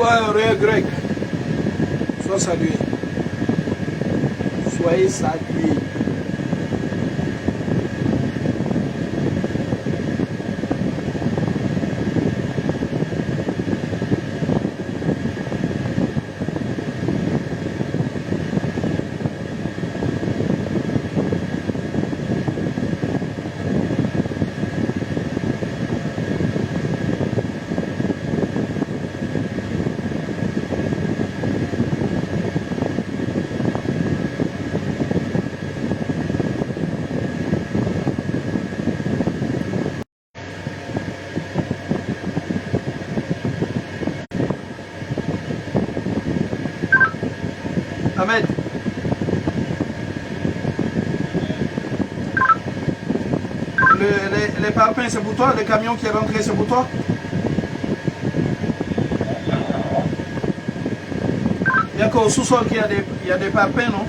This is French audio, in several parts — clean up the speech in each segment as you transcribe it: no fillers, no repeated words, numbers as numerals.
Soyez heureux, grec. Sois salué. Soyez salué. Ahmed. Les parpaings, c'est pour toi? Le camion qui est rentré, c'est pour toi? Il y a qu'au sous-sol qu'il y a des parpaings, non?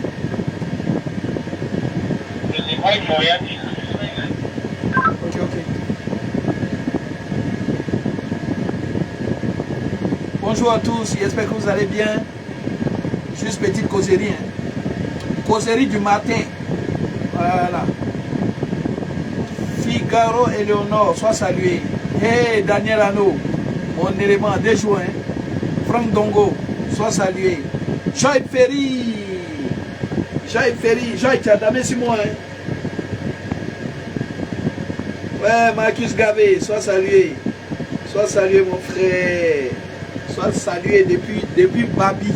Ok, ok. Bonjour à tous, j'espère que vous allez bien. Juste petite causerie. Hein. Causerie du matin. Voilà. Figaro Eleonore, sois salué. Hey, Daniel Ano, mon élément déjoint. Franck Dongo, sois salué. Joy Ferry. Joy Ferry. Joy, tu as damé sur moi. Hein. Ouais, Marcus Gavé, sois salué. Sois salué, mon frère. Sois salué depuis Babi.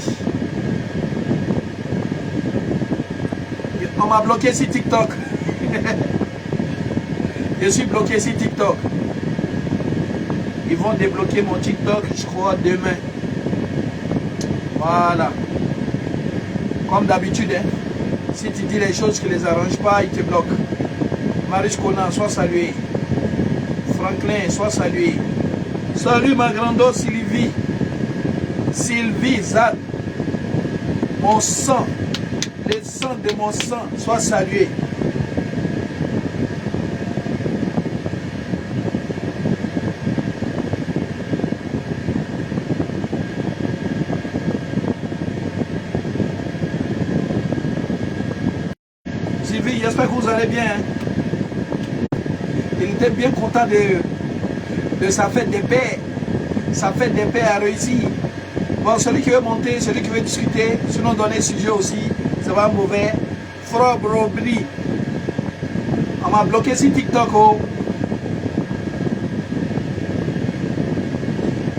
On m'a bloqué sur TikTok. Je suis bloqué sur TikTok. Ils vont débloquer mon TikTok, je crois, demain. Voilà. Comme d'habitude, hein. Si tu dis les choses qui ne les arrangent pas, ils te bloquent. Marius Conan, sois salué. Franklin, sois salué. Salut ma grande Sylvie. Sylvie Zad. Mon sang. Le sang de mon sang, sois salué. Sylvie, j'espère que vous allez bien. Il était bien content de sa fête des pères. Sa fête des pères a réussi. Bon, celui qui veut monter, celui qui veut discuter, sinon donner sujet aussi, ça va mauvais. Frob Robri. On m'a bloqué sur TikTok. Oh.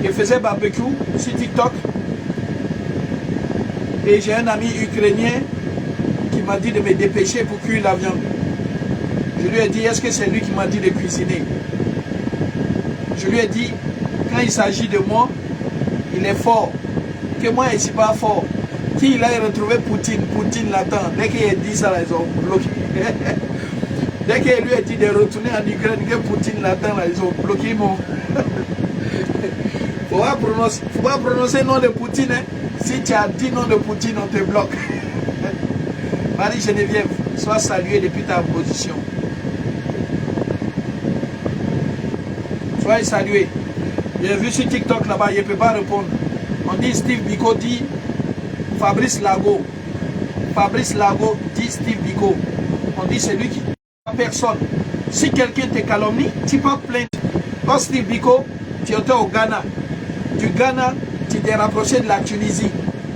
Je faisais barbecue sur TikTok. Et j'ai un ami ukrainien qui m'a dit de me dépêcher pour cuire la viande. Je lui ai dit, est-ce que c'est lui qui m'a dit de cuisiner? Je lui ai dit, quand il s'agit de moi, il est fort. Que moi, je ne suis pas fort. Qui il a retrouvé Poutine? Poutine l'attend. Dès qu'il a dit ça, ils ont bloqué. Dès qu'il lui a dit de retourner en Ukraine, que Poutine l'attend, ils ont bloqué mon. Faut pas prononcer le nom de Poutine. Hein. Si tu as dit nom de Poutine, on te bloque. Marie-Geneviève, sois saluée depuis ta position. Soyez salués. J'ai vu sur TikTok là-bas, je ne peux pas répondre. On dit Steve Biko dit Fabrice Lago. Fabrice Lago dit Steve Biko. On dit c'est lui qui... Personne. Si quelqu'un te calomnie, tu peux plaindre. Quand Steve Biko, tu étais au Ghana. Du Ghana, tu t'es rapproché de la Tunisie.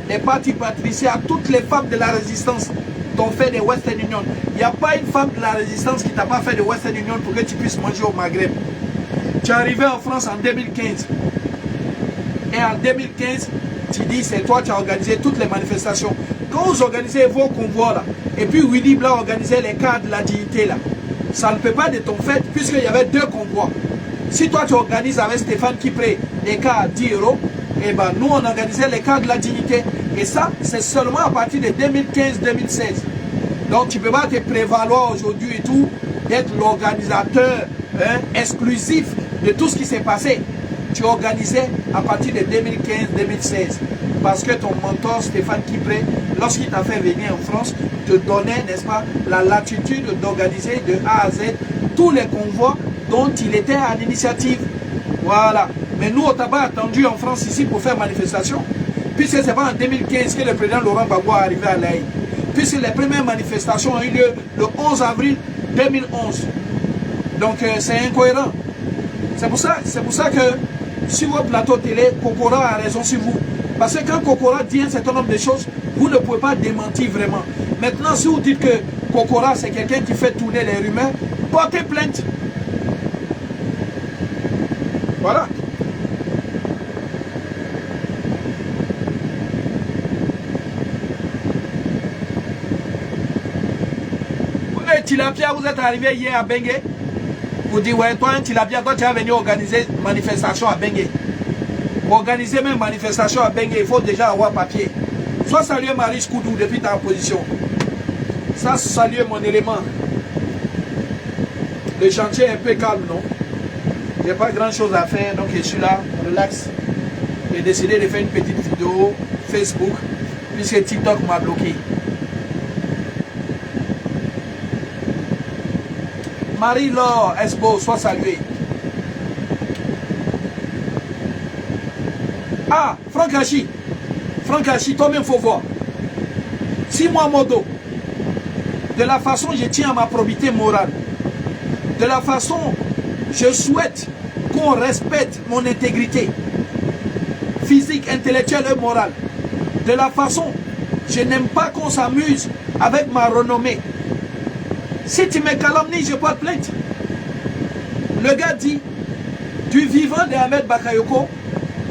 Les partis patriciens, toutes les femmes de la résistance t'ont fait des Western Union. Il n'y a pas une femme de la résistance qui t'a pas fait de Western Union pour que tu puisses manger au Maghreb. Tu es arrivé en France en 2015. Et en 2015, tu dis c'est toi qui as organisé toutes les manifestations. Quand vous organisez vos convois là, et puis Willy Blanc organisait les cadres de la dignité là, ça ne peut pas de ton fait puisqu'il y avait deux convois. Si toi tu organises avec Stéphane Kipré les cas à 10 €, et ben nous on organisait les cas de la dignité. Et ça, c'est seulement à partir de 2015-2016. Donc tu ne peux pas te prévaloir aujourd'hui et tout d'être l'organisateur exclusif de tout ce qui s'est passé. Tu organisais à partir de 2015-2016. Parce que ton mentor Stéphane Kipré, lorsqu'il t'a fait venir en France, te donnait, n'est-ce pas, la latitude d'organiser de A à Z tous les convois dont il était à l'initiative. Voilà. Mais nous, au tabac, attendu en France ici pour faire manifestation. Puisque c'est pas en 2015 que le président Laurent Gbagbo est arrivé à l'Aïe. Puisque les premières manifestations ont eu lieu le 11 avril 2011. Donc c'est incohérent. C'est pour ça que sur votre plateau télé, Kokora a raison sur vous. Parce que quand Kokora dit un certain nombre de choses, vous ne pouvez pas démentir vraiment. Maintenant, si vous dites que Kokora c'est quelqu'un qui fait tourner les rumeurs, portez plainte. Voilà. Tilapia, vous êtes arrivé hier à Bengue. Vous dites, ouais, toi, un Tilapia, toi, tu as venu organiser une manifestation à Bengue. Pour organiser même une manifestation à Bengue, il faut déjà avoir papier. Soit saluer Marie Koudou depuis ta position. Ça, saluer mon élément. Le chantier est un peu calme, non? J'ai pas grand chose à faire, donc je suis là, relax. J'ai décidé de faire une petite vidéo Facebook, puisque TikTok m'a bloqué. Marie-Laure Esbo, soit saluée. Ah, Franck Hachi, toi-même, faut voir. Si moi, Modo, de la façon je tiens à ma probité morale, de la façon je souhaite qu'on respecte mon intégrité physique, intellectuelle et morale, de la façon je n'aime pas qu'on s'amuse avec ma renommée. Si tu me calomnies, je porte plainte. Le gars dit, du vivant de Ahmed Bakayoko,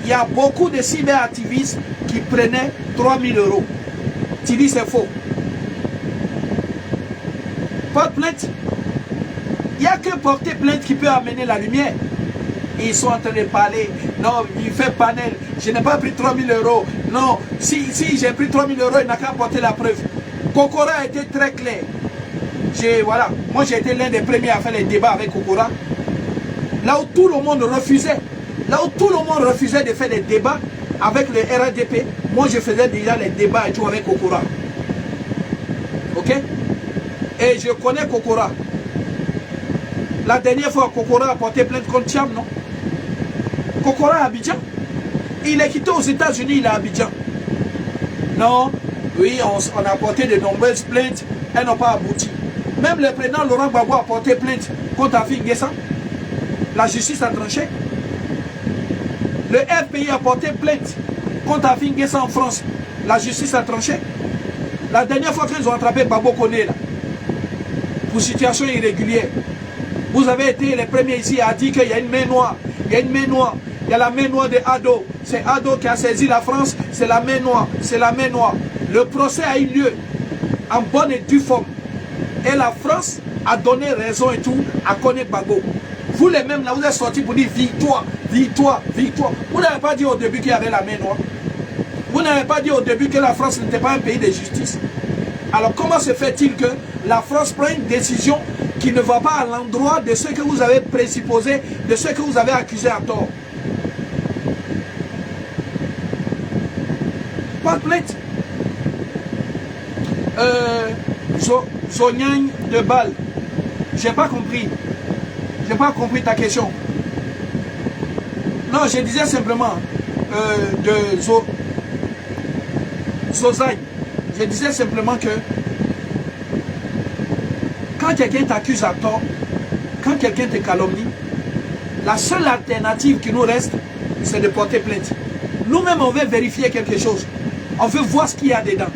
il y a beaucoup de cyberactivistes qui prenaient 3 000 €. Tu dis c'est faux. Porte plainte. Il n'y a que porter plainte qui peut amener la lumière. Ils sont en train de parler. Non, il fait panel. Je n'ai pas pris 3 000 €. Non, si j'ai pris 3 000 €, il n'a qu'à porter la preuve. Kokora a été très clair. Voilà, moi j'ai été l'un des premiers à faire les débats avec Kokora. Là où tout le monde refusait, de faire des débats avec le RADP, moi je faisais déjà les débats et tout avec Kokora. Ok? Et je connais Kokora. La dernière fois, Kokora a porté plainte contre Thiam, non? Kokora à Abidjan. Il est quitté aux États-Unis, il est à Abidjan. Non, oui, on a porté de nombreuses plaintes, elles n'ont pas abouti. Même le président Laurent Gbagbo a porté plainte contre Afin Guessan. La justice a tranché. Le FPI a porté plainte contre Afin Guessan en France. La justice a tranché. La dernière fois qu'ils ont attrapé Babo Koné, là, pour situation irrégulière, vous avez été les premiers ici à dire qu'il y a une main noire. Il y a une main noire. Il y a la main noire de Ado. C'est Ado qui a saisi la France. C'est la main noire. C'est la main noire. Le procès a eu lieu en bonne et due forme. Et la France a donné raison et tout à Koné Gbagbo. Vous les mêmes là, vous êtes sortis pour dire victoire, victoire, victoire. Vous n'avez pas dit au début qu'il y avait la main noire. Vous n'avez pas dit au début que la France n'était pas un pays de justice. Alors comment se fait-il que la France prend une décision qui ne va pas à l'endroit de ceux que vous avez présupposés, de ceux que vous avez accusés à tort? Pas de plainte. Zonyang de Bâle, j'ai pas compris. J'ai pas compris ta question. Non, je disais simplement de Zozaï. Je disais simplement que quand quelqu'un t'accuse à tort, quand quelqu'un te calomnie, la seule alternative qui nous reste, c'est de porter plainte. Nous-mêmes, on veut vérifier quelque chose. On veut voir ce qu'il y a dedans.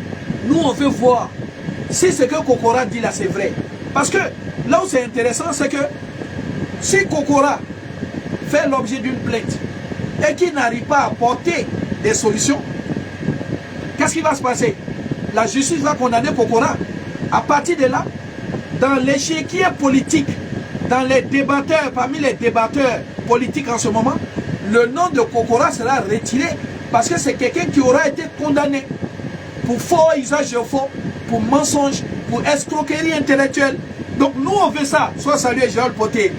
Nous, on veut voir si ce que Kokora dit là, c'est vrai. Parce que là où c'est intéressant, c'est que si Kokora fait l'objet d'une plainte et qu'il n'arrive pas à apporter des solutions, qu'est-ce qui va se passer? La justice va condamner Kokora. À partir de là, dans l'échiquier politique, dans les débatteurs, parmi les débatteurs politiques en ce moment, le nom de Kokora sera retiré parce que c'est quelqu'un qui aura été condamné pour faux usage de faux, pour mensonge, pour escroquerie intellectuelle. Donc nous on veut ça. Soit salué Gérald Poté.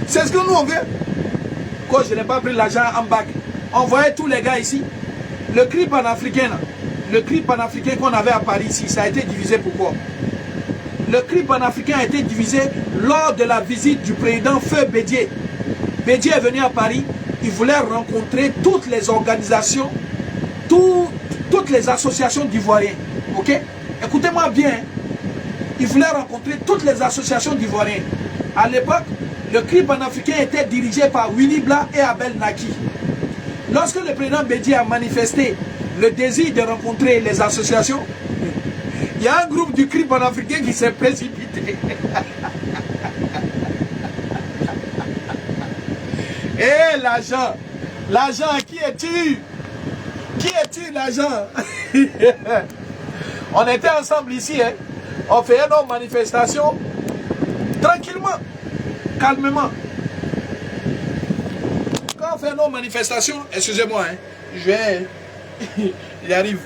C'est ce que nous on veut. Quand je n'ai pas pris l'argent en bac, on voyait tous les gars ici. Le cri panafricain, le cri panafricain qu'on avait à Paris ici, ça a été divisé pourquoi? Le cri panafricain a été divisé lors de la visite du président Feu Bédié. Bédié est venu à Paris il voulait rencontrer toutes les organisations, toutes les associations d'Ivoiriens. Ok? Écoutez-moi bien. Il voulait rencontrer toutes les associations d'Ivoiriens. À l'époque, le CRI panafricain était dirigé par Willy Blah et Abel Naki. Lorsque le président Bédié a manifesté le désir de rencontrer les associations, il y a un groupe du CRI panafricain qui s'est précipité. Et l'agent, qui es-tu? Qui es-tu, l'agent? On était ensemble ici, hein? On fait nos manifestations tranquillement, calmement. Quand on fait nos manifestations, excusez-moi, hein, je vais... Il arrive.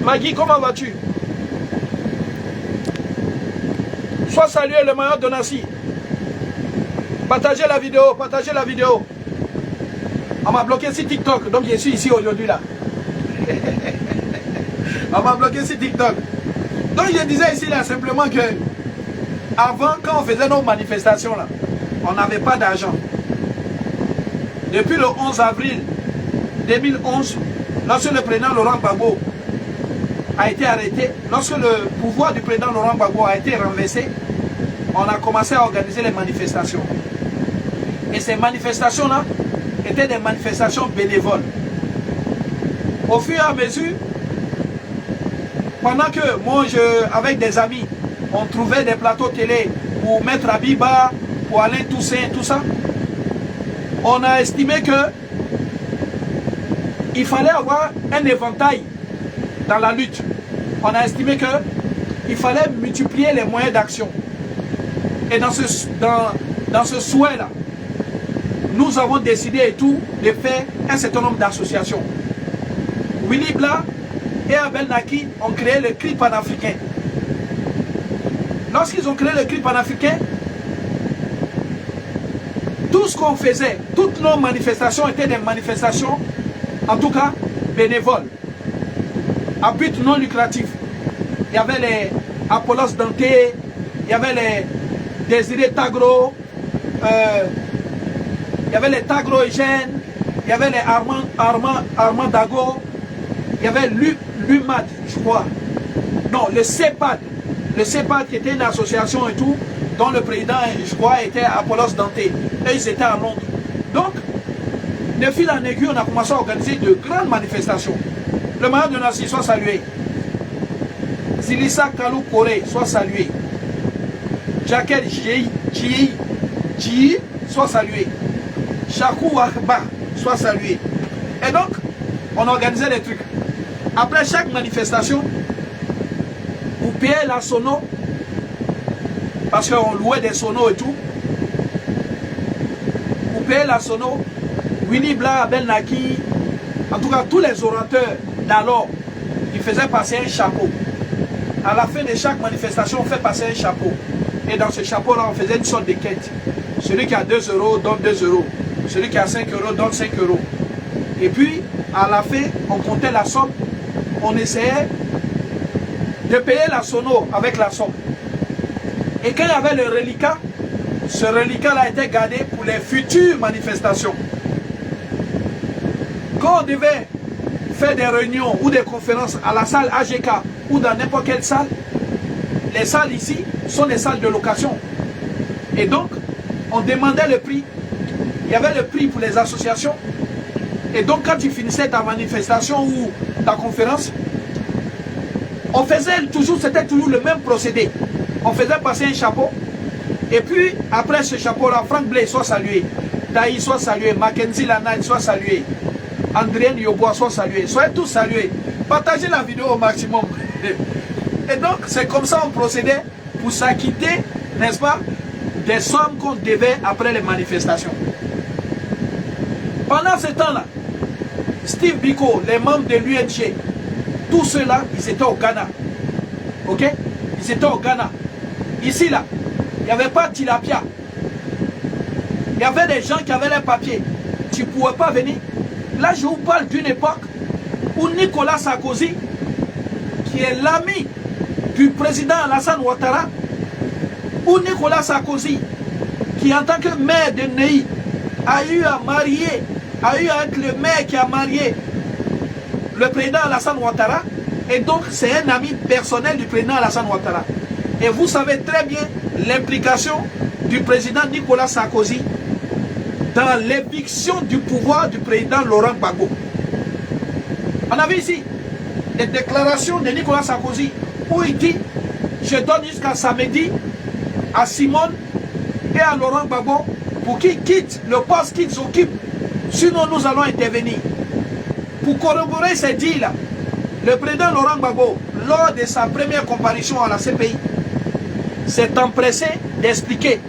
Maggie, comment vas-tu? Sois salué le maillot de Nassi. Partagez la vidéo, partagez la vidéo. On m'a bloqué sur TikTok, donc je suis ici aujourd'hui là. On m'a bloqué sur TikTok. Donc je disais ici là simplement que avant, quand on faisait nos manifestations là, on n'avait pas d'argent. Depuis le 11 avril 2011, lorsque le président Laurent Gbagbo a été arrêté, lorsque le pouvoir du président Laurent Gbagbo a été renversé, on a commencé à organiser les manifestations. Et ces manifestations-là étaient des manifestations bénévoles. Au fur et à mesure, pendant que moi, avec des amis, on trouvait des plateaux télé pour Maître Abiba, pour Alain Toussaint, tout ça, on a estimé que il fallait avoir un éventail dans la lutte. On a estimé qu'il fallait multiplier les moyens d'action. Et dans ce souhait-là, nous avons décidé et tout de faire un certain nombre d'associations. Willy Blah et Abel Naki ont créé le CRI panafricain. Lorsqu'ils ont créé le CRI panafricain, tout ce qu'on faisait, toutes nos manifestations étaient des manifestations, en tout cas bénévoles, à but non lucratif. Il y avait les Apollos Dante, il y avait les Désiré Tagro, il y avait les Tagro Eugène, il y avait les Armand Dago, il y avait l'UMAD, je crois. Non, le CEPAD. Le CEPAD qui était une association et tout, dont le président, je crois, était Apollos Dante. Et ils étaient à Londres. Donc, de fil en aiguille, on a commencé à organiser de grandes manifestations. Le maillot de Nassi soit salué. Zilissa Kalou Kore soit salué. Jaquel Ji soit salué. Chakou Akba soit salué. Et donc, on organisait des trucs. Après chaque manifestation, vous payez la sono, parce qu'on louait des sonos et tout. Vous payez la sono, Willy Blah, Abel Naki, en tout cas tous les orateurs d'alors, ils faisaient passer un chapeau. À la fin de chaque manifestation, on fait passer un chapeau. Et dans ce chapeau-là, on faisait une sorte de quête. Celui qui a 2 euros donne 2 euros. Celui qui a 5 euros donne 5 euros. Et puis, à la fin, on comptait la somme. On essayait de payer la sono avec la somme. Et quand il y avait le reliquat, ce reliquat-là était gardé pour les futures manifestations. Quand on devait faire des réunions ou des conférences à la salle AGK ou dans n'importe quelle salle, les salles ici sont des salles de location. Et donc, on demandait le prix. Il y avait le prix pour les associations. Et donc, quand tu finissais ta manifestation ou ta conférence, on faisait toujours, c'était toujours le même procédé. On faisait passer un chapeau. Et puis, après ce chapeau-là, Frank Blay soit salué. Taï soit salué. Mackenzie Lanade soit salué. Andrien Yobois soit salué. Soyez tous salués. Partagez la vidéo au maximum. Et donc, c'est comme ça qu'on procédait pour s'acquitter, n'est-ce pas, des sommes qu'on devait après les manifestations. Pendant ce temps-là, Steve Biko, les membres de l'UNG, tous ceux-là, ils étaient au Ghana. Ok? Ils étaient au Ghana. Ici, là, il n'y avait pas de tilapia. Il y avait des gens qui avaient les papiers. Tu ne pouvais pas venir. Là, je vous parle d'une époque où Nicolas Sarkozy, qui est l'ami du président Alassane Ouattara, où Nicolas Sarkozy, qui en tant que maire de Ney, a eu à marier, a eu à être le maire qui a marié le président Alassane Ouattara, et donc c'est un ami personnel du président Alassane Ouattara. Et vous savez très bien l'implication du président Nicolas Sarkozy dans l'éviction du pouvoir du président Laurent Gbagbo. On a vu ici les déclarations de Nicolas Sarkozy où il dit « Je donne jusqu'à samedi à Simone et à Laurent Gbagbo pour qu'ils quittent le poste qu'ils occupent. Sinon, nous allons intervenir. » Pour corroborer ces dits-là, le président Laurent Gbagbo, lors de sa première comparution à la CPI, s'est empressé d'expliquer.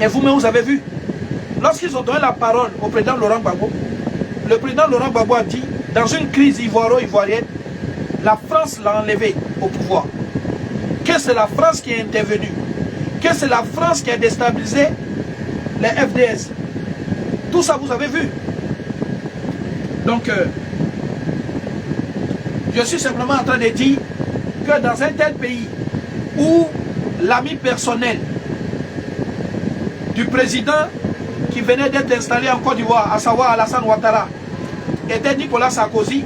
Et vous-même, vous avez vu, lorsqu'ils ont donné la parole au président Laurent Gbagbo, le président Laurent Gbagbo a dit, dans une crise ivoiro-ivoirienne, la France l'a enlevé au pouvoir. Que c'est la France qui est intervenue. Que c'est la France qui a déstabilisé les FDS. Tout ça, vous avez vu. Donc, je suis simplement en train de dire que dans un tel pays où l'ami personnel du président qui venait d'être installé en Côte d'Ivoire, à savoir Alassane Ouattara, était Nicolas Sarkozy,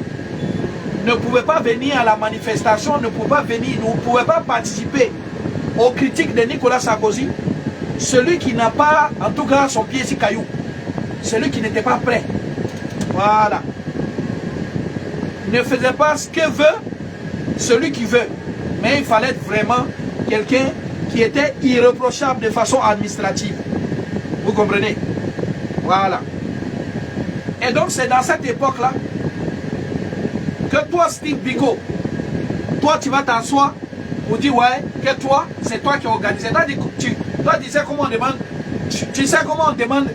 ne pouvait pas venir à la manifestation, ne pouvait pas venir, ne pouvait pas participer aux critiques de Nicolas Sarkozy, celui qui n'a pas, en tout cas, son pied sur caillou, celui qui n'était pas prêt. Voilà. Ne faisait pas ce que veut celui qui veut. Mais il fallait être vraiment quelqu'un qui était irréprochable de façon administrative. Vous comprenez? Voilà. Et donc c'est dans cette époque-là que toi, Steve Biko, toi tu vas t'asseoir pour dire ouais, que toi, c'est toi qui as organisé. Toi tu sais comment on demande, tu sais comment on demande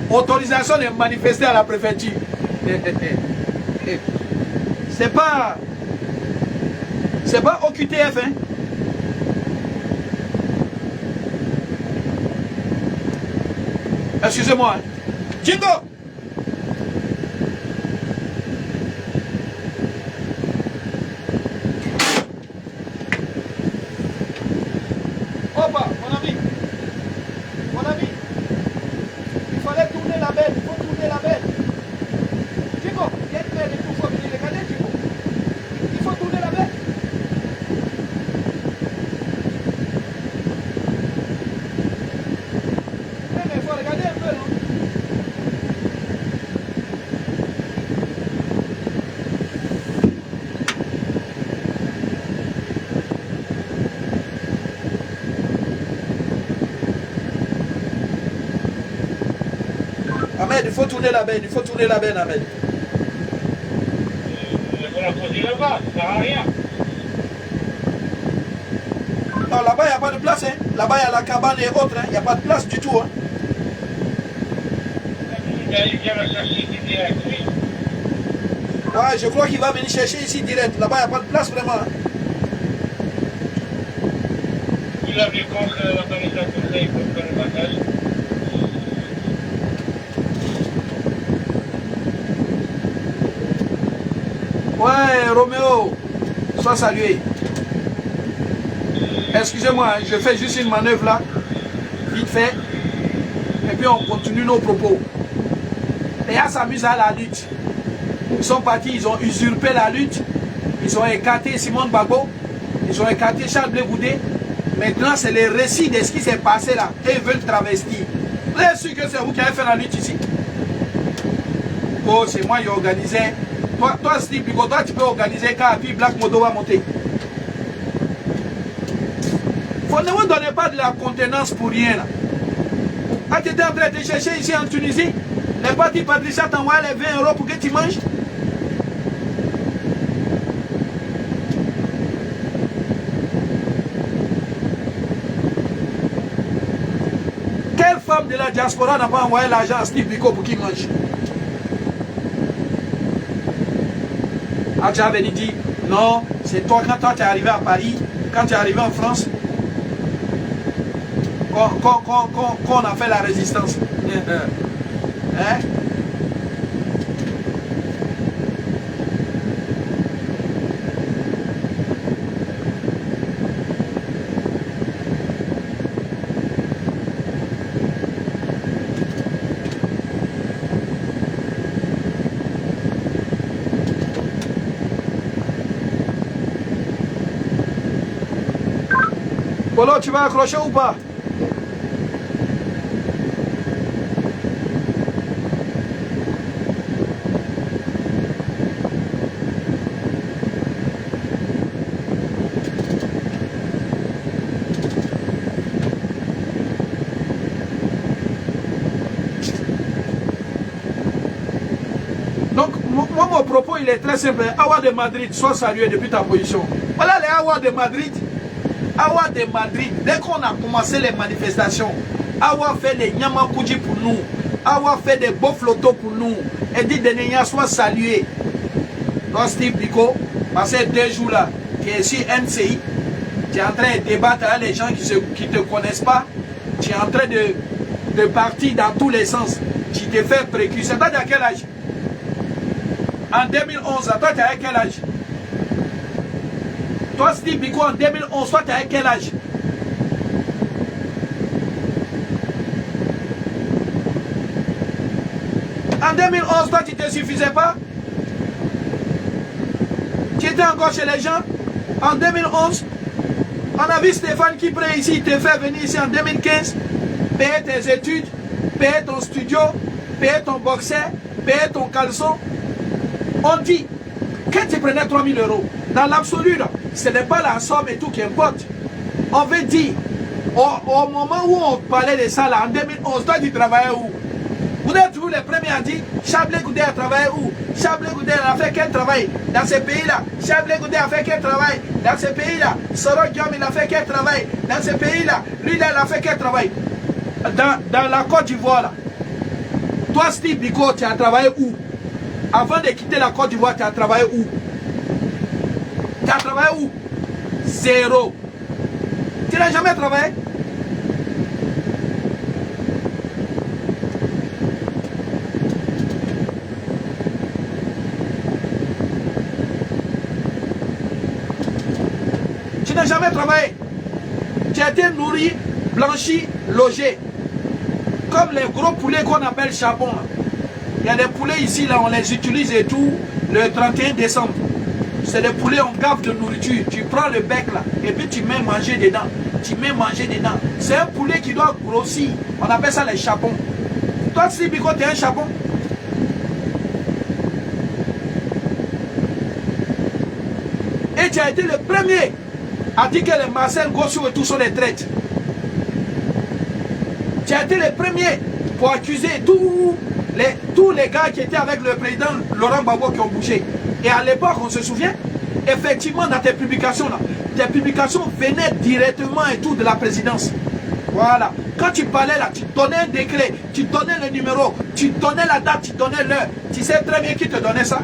autorisation de manifester à la préfecture. C'est pas OQTF, hein. Excusez-moi. Jingo! Opa, mon ami. Mon ami. Il fallait tourner la belle. Il faut tourner la belle. Jingo, il y a une belle et tout. Il faut venir regarder, Jingo. Il faut tourner la belle. Mais il faut regarder un peu, non? Ahmed, il faut tourner la benne, il faut tourner la benne, Ahmed. On l'a posé là-bas, ça sert à rien. Non, là-bas, il n'y a pas de place, hein. Là-bas, il y a la cabane et autres, hein. Il n'y a pas de place du tout, hein. Il vient la chercher ici direct, oui. Ouais, je crois qu'il va venir chercher ici direct. Là-bas, il n'y a pas de place vraiment, hein. Il a vu contre l'organisation de contre le passage. Ouais, Roméo, sois salué. Excusez-moi, je fais juste une manœuvre là, vite fait, et puis on continue nos propos. Les gars s'amusent à la lutte. Ils sont partis, ils ont usurpé la lutte, ils ont écarté Simone Gbagbo, ils ont écarté Charles Blé Goudé. Maintenant, c'est le récit de ce qui s'est passé là, et ils veulent travestir. Vous êtes sûr que c'est vous qui avez fait la lutte ici? Oh, c'est moi qui ai organisé. Toi, Steve Biko, toi, tu peux organiser quand puis Black Modo va monter. Vous ne vous donnez pas de la contenance pour rien là. Quand tu étais en train de chercher ici en Tunisie, les partis Patricia t'envoient les 20 € pour que tu manges. Quelle femme l'homme de la diaspora n'a pas envoyé l'argent à Steve Biko pour qu'il mange. Ah, tu as venu dire, non, c'est toi, quand toi tu es arrivé à Paris, quand tu es arrivé en France, qu'on a fait la résistance. Hein? Polo, tu vas accrocher ou pas? Donc, moi, mon propos, il est très simple. Awa de Madrid, sois salué depuis ta position. Voilà les Awa de Madrid. Awa de Madrid, dès qu'on a commencé les manifestations, Awa fait des Nyamakuji pour nous. Awa fait des beaux flottos pour nous. Et dit de Nenya soit salué. Donc Steve Biko, passé 2 jours là, tu es sur NCI, tu es en train de débattre avec les gens qui ne te connaissent pas. Tu es en train de partir dans tous les sens. Tu te fais précurseur. Toi, tu as quel âge? En 2011, toi, tu as quel âge? Toi, Steve Biko, en 2011, toi, tu as quel âge? En 2011, toi, tu ne te suffisais pas? Tu étais encore chez les gens? En 2011, on a vu Stéphane qui prend ici, il te fait venir ici en 2015, payer tes études, payer ton studio, payer ton boxer, payer ton caleçon. On dit, quand tu prenais 3 000 €, dans l'absolu, ce n'est pas la somme et tout qui importe. On veut dire, au moment où on parlait de ça, là, en 2011, toi, tu travaillais où? Vous êtes toujours les premiers à dire, Chablé Goudé a travaillé où? Chablé Goudé a fait quel travail dans ces pays-là? Chablé Goudé a fait quel travail dans ces pays-là? Soro Diom, il a fait quel travail dans ces pays-là? Lui, là, il a fait quel travail? Dans la Côte d'Ivoire, là. Toi, Steve Biko, tu as travaillé où? Avant de quitter la Côte d'Ivoire, tu as travaillé où? Tu as travaillé où? Zéro. Tu n'as jamais travaillé? Tu n'as jamais travaillé. Tu as été nourri, blanchi, logé. Comme les gros poulets qu'on appelle chapon. Il y a des poulets ici, là, on les utilise et tout le 31 décembre. C'est des poulets, on gave de nourriture. Tu prends le bec là, et puis tu mets manger dedans. Tu mets manger dedans. C'est un poulet qui doit grossir. On appelle ça les chapons. Toi, si Biko, tu es un chapon. Et tu as été le premier à dire que les Marcel Gossou et tout sont des traîtres. Tu as été le premier pour accuser tous les gars qui étaient avec le président Laurent Gbagbo qui ont bougé. Et à l'époque, on se souvient, effectivement, dans tes publications, là, tes publications venaient directement et tout de la présidence. Voilà. Quand tu parlais là, tu donnais un décret, tu donnais le numéro, tu donnais la date, tu donnais l'heure. Tu sais très bien qui te donnait ça.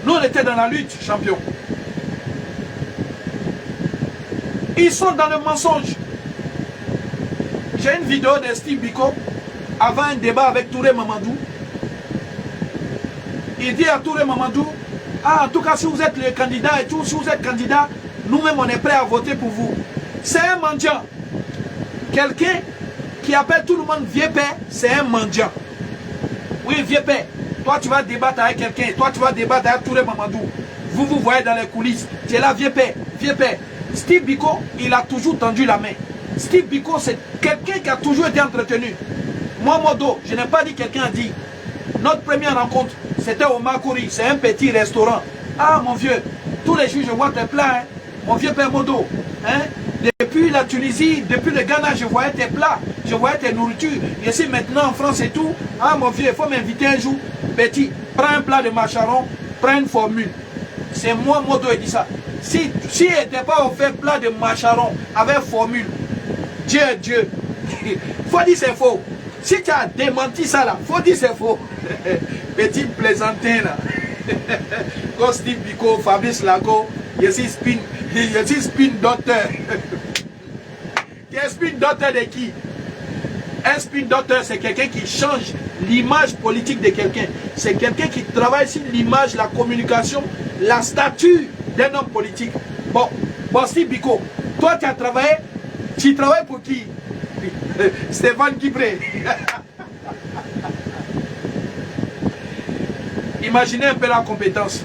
Nous, on était dans la lutte, champion. Ils sont dans le mensonge. J'ai une vidéo de Steve Biko avant un débat avec Touré Mamadou. Il dit à Touré Mamadou, ah, en tout cas, si vous êtes le candidat et tout, si vous êtes candidat, nous-mêmes, on est prêts à voter pour vous. C'est un mendiant. Quelqu'un qui appelle tout le monde vieux père, c'est un mendiant. Oui, vieux père. Toi, tu vas débattre avec quelqu'un. Toi, tu vas débattre avec Touré Mamadou. Vous vous voyez dans les coulisses. Tu es là, vieux père, vieux père. Steve Biko, il a toujours tendu la main. Steve Biko, c'est quelqu'un qui a toujours été entretenu. Moi, Modo, je n'ai pas dit quelqu'un a dit. Notre première rencontre, c'était au Makuri. C'est un petit restaurant. Ah, mon vieux, tous les jours, je vois tes plats. Hein. Mon vieux père Modo. Hein. Depuis la Tunisie, depuis le Ghana, je voyais tes plats. Je voyais tes nourritures. Et ici, maintenant, en France et tout. Ah, mon vieux, il faut m'inviter un jour. Petit, prends un plat de macharon, prends une formule. C'est moi, Modo, qui dit ça. si n'était pas offert plat de macharon avec formule, Dieu est Dieu. Faut dire c'est faux. Si tu as démenti ça là, faut dire c'est faux. Petit plaisantin là. Comme Steve Biko, Fabrice Lago, je suis spin docteur. Tu es spin docteur de qui? Un spin docteur, c'est quelqu'un qui change l'image politique de quelqu'un. C'est quelqu'un qui travaille sur l'image, la communication, la stature d'un homme politique. Bon, Steve Biko, toi tu travailles pour qui? Stéphane Kibré. Imaginez un peu la compétence.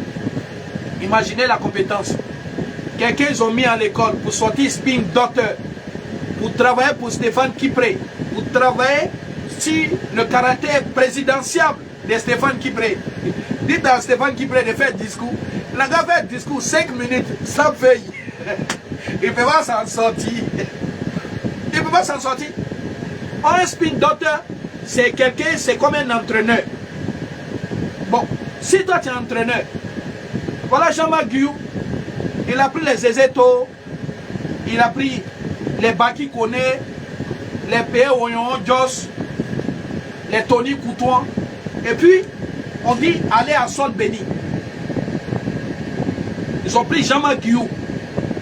Imaginez la compétence. Quelqu'un ils ont mis à l'école pour sortir spin docteur, pour travailler pour Stéphane Kibré, pour travailler sur le caractère présidentiable de Stéphane Kibré. Dites à Stéphane Kibré de faire discours. Le gars fait discours 5 minutes sans feuille. Il ne peut pas s'en sortir. Il ne peut pas s'en sortir. Un spin docteur, c'est quelqu'un, c'est comme un entraîneur. Bon, si toi tu es entraîneur, voilà Jean-Marc Guillou, il a pris les Ezeto, il a pris les Baki Kone, les P.E. Oyon Jos, les Tony Coutouan, et puis on dit aller à Sol Béni. Ils ont pris Jean-Marc Guillou,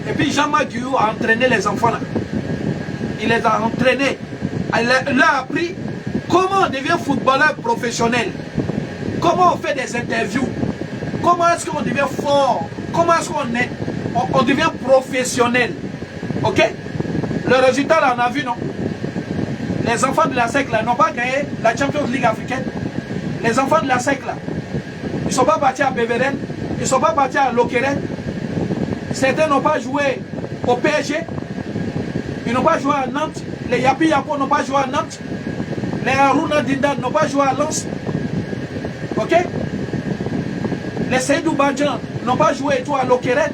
et puis Jean-Marc Guillou a entraîné les enfants là. Il les a entraînés. Il leur a appris comment on devient footballeur professionnel. Comment on fait des interviews. Comment est-ce qu'on devient fort. Comment est-ce qu'on devient professionnel. Ok. Le résultat là on a vu non. Les enfants de la SEC là n'ont pas gagné la Champions League africaine. Les enfants de la SEC là, ils ne sont pas partis à Beveren. Ils ne sont pas partis à Lokeren. Certains n'ont pas joué au PSG. Ils n'ont pas joué à Nantes. Les Yapi Yapo n'ont pas joué à Nantes. Les Haruna Dindan n'ont pas joué à Lens. Ok? Les Seydou Badjan n'ont pas joué tout à Lokeren.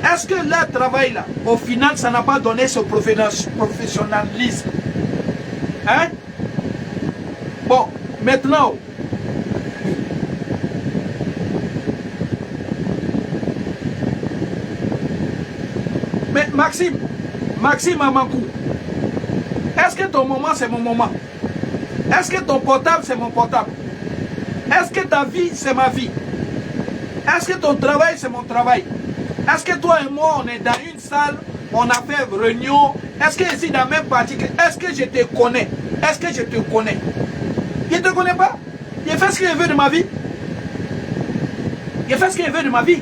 Est-ce que leur travail là, au final, ça n'a pas donné ce professionnalisme? Hein? Bon, maintenant. Mais Maxime Amankou, est-ce que ton moment c'est mon moment? Est-ce que ton portable c'est mon portable? Est-ce que ta vie c'est ma vie? Est-ce que ton travail c'est mon travail? Est-ce que toi et moi on est dans une salle, on a fait réunion? Est-ce que ici dans la même partie, est-ce que je te connais? Est-ce que je te connais? Je ne te connais pas. Il fait ce qu'il veut de ma vie. Il fait ce qu'il veut de ma vie.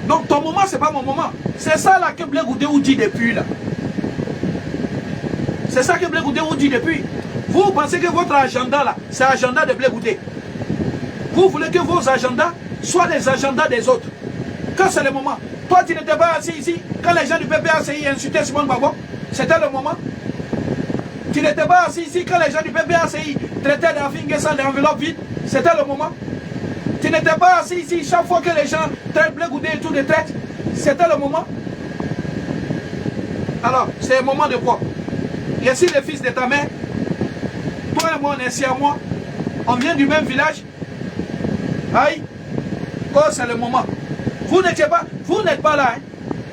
Donc ton moment c'est pas mon moment. C'est ça là que Blé Goudé vous dit depuis là. C'est ça que Blé Goudé vous dit depuis. Vous pensez que votre agenda là, c'est l'agenda de Blé Goudé. Vous voulez que vos agendas soient les agendas des autres. Quand c'est le moment. Toi tu n'étais pas assis ici. Quand les gens du PPACI insultaient Simone Babo, c'était le moment. Tu n'étais pas assis ici quand les gens du PPACI traitaient d'Afinguessa d'enveloppe vide. C'était le moment. Tu n'étais pas assis ici chaque fois que les gens traitent Blé Goudé et tout de traite. C'était le moment. Alors, c'est le moment de quoi? Je suis le fils de ta mère. Toi et moi, on est si à moi. On vient du même village. Aïe. Oh, c'est le moment. Vous n'êtes pas là. Hein.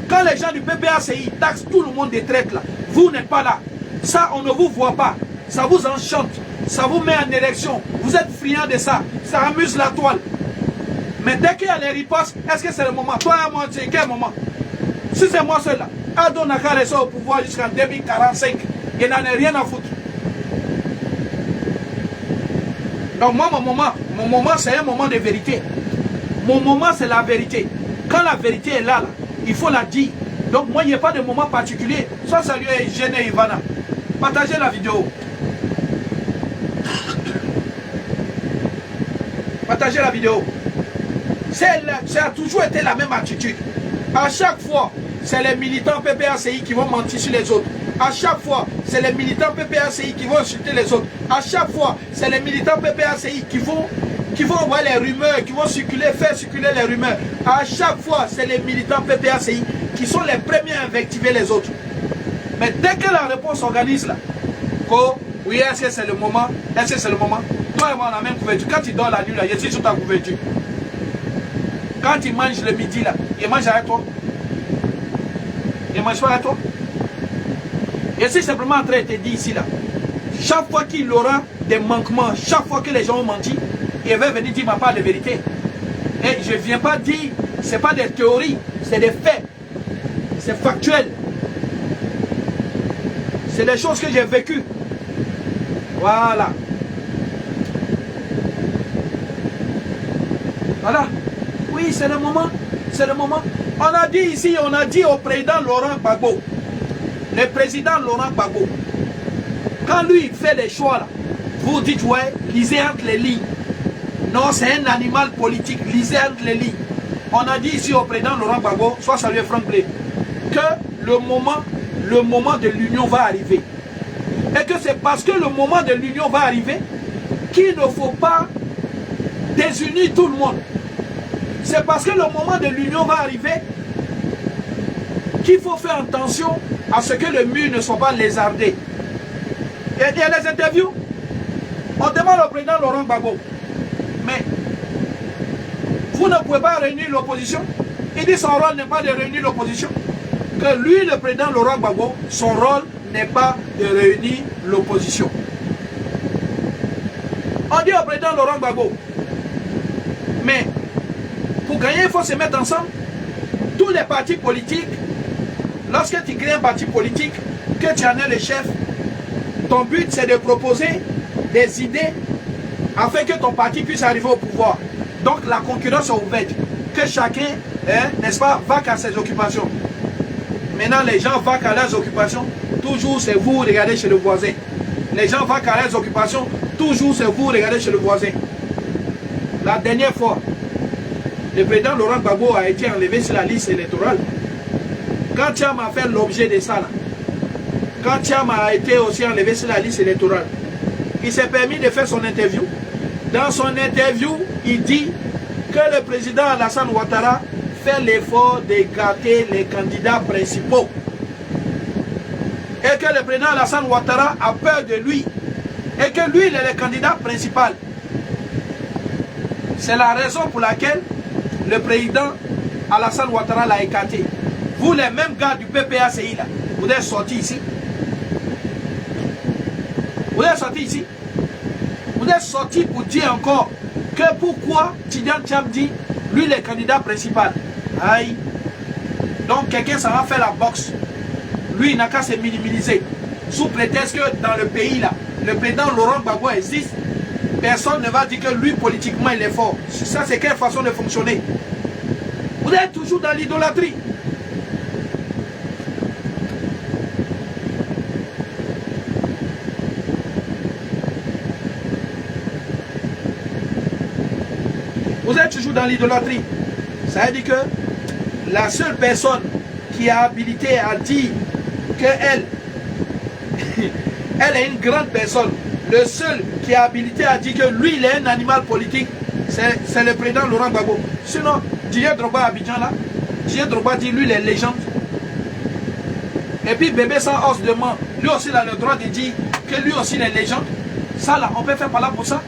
Quand les gens du PPACI taxent tout le monde des traites là, vous n'êtes pas là. Ça, on ne vous voit pas. Ça vous enchante. Ça vous met en érection. Vous êtes friand de ça. Ça amuse la toile. Mais dès qu'il y a les ripostes, est-ce que c'est le moment? Toi et moi, c'est quel moment? Si c'est moi seul là, Ado Naka reste au pouvoir jusqu'en 2045. Il n'en a rien à foutre. Donc moi, mon moment c'est un moment de vérité. Mon moment c'est la vérité. Quand la vérité est là, il faut la dire. Donc moi, il n'y a pas de moment particulier. Soit saluer Eugène et Ivana. Partagez la vidéo. Partagez la vidéo. Ça a toujours été la même attitude. À chaque fois, c'est les militants PPACI qui vont mentir sur les autres. À chaque fois, c'est les militants PPACI qui vont insulter les autres. À chaque fois, c'est les militants PPACI qui vont envoyer les rumeurs, qui vont faire circuler les rumeurs. À chaque fois, c'est les militants PPACI qui sont les premiers à invectiver les autres. Mais dès que la réponse s'organise là, oui, est-ce que c'est le moment? Est-ce que c'est le moment? Toi et moi, on a la même couverture. Quand tu dors la nuit là, je suis sur ta couverture. Quand il mange le midi là, il mange avec toi. Il ne mange pas avec toi. Et c'est simplement en train de te dire ici là, chaque fois qu'il aura des manquements, chaque fois que les gens ont menti, il va venir dire ma part de vérité. Et je ne viens pas dire, ce n'est pas des théories, c'est des faits. C'est factuel. C'est des choses que j'ai vécues. Voilà. Voilà. Oui, c'est le moment. C'est le moment. On a dit ici, on a dit au président Laurent Gbagbo, le président Laurent Gbagbo, quand lui il fait les choix là, vous dites ouais, lisez entre les lignes. Non, c'est un animal politique, lisez entre les lignes. On a dit ici au président Laurent Gbagbo, soit salué Franck Blé, que le moment de l'union va arriver. Et que c'est parce que le moment de l'union va arriver qu'il ne faut pas désunir tout le monde. C'est parce que le moment de l'union va arriver qu'il faut faire attention à ce que le mur ne soit pas lézardé. Et il y a les interviews. On demande au président Laurent Gbagbo, mais vous ne pouvez pas réunir l'opposition. Il dit son rôle n'est pas de réunir l'opposition. Que lui, le président Laurent Gbagbo, son rôle n'est pas de réunir l'opposition. On dit au président Laurent Gbagbo, mais pour gagner, il faut se mettre ensemble. Tous les partis politiques, lorsque tu crées un parti politique, que tu en es le chef, ton but c'est de proposer des idées afin que ton parti puisse arriver au pouvoir. Donc la concurrence est ouverte. Que chacun, n'est-ce pas, vaque à ses occupations. Maintenant les gens vaquent à leurs occupations, toujours c'est vous regardez chez le voisin. Les gens vaquent à leurs occupations, toujours c'est vous regardez chez le voisin. La dernière fois, le président Laurent Gbagbo a été enlevé sur la liste électorale. Quand Thiam a fait l'objet de ça, là, quand Thiam a été aussi enlevé sur la liste électorale, il s'est permis de faire son interview. Dans son interview, il dit que le président Alassane Ouattara fait l'effort de gâter les candidats principaux. Et que le président Alassane Ouattara a peur de lui. Et que lui, il est le candidat principal. C'est la raison pour laquelle le président Alassane Ouattara l'a écarté. Vous, les mêmes gars du PPACI, là, vous êtes sortis ici. Vous êtes sortis ici. Vous êtes sortis pour dire encore que pourquoi Tidjane Thiam dit, lui, le candidat principal. Aïe. Donc, quelqu'un, ça va faire la boxe. Lui, il n'a qu'à se minimiser. Sous prétexte que dans le pays, là, le président Laurent Gbagbo existe. Personne ne va dire que lui, politiquement, il est fort. Ça, c'est quelle façon de fonctionner? Vous êtes toujours dans l'idolâtrie. Vous êtes toujours dans l'idolâtrie. Ça veut dire que la seule personne qui a habilité à dire qu'elle elle est une grande personne, le seul qui a habilité à dire que lui, il est un animal politique, c'est le président Laurent Gbagbo. Sinon, Didier Drogba à Abidjan là, Didier Drogba dit lui, il est légende. Et puis bébé sans os de main, lui aussi il a le droit de dire que lui aussi il est légende. Ça là, on peut faire par là pour ça.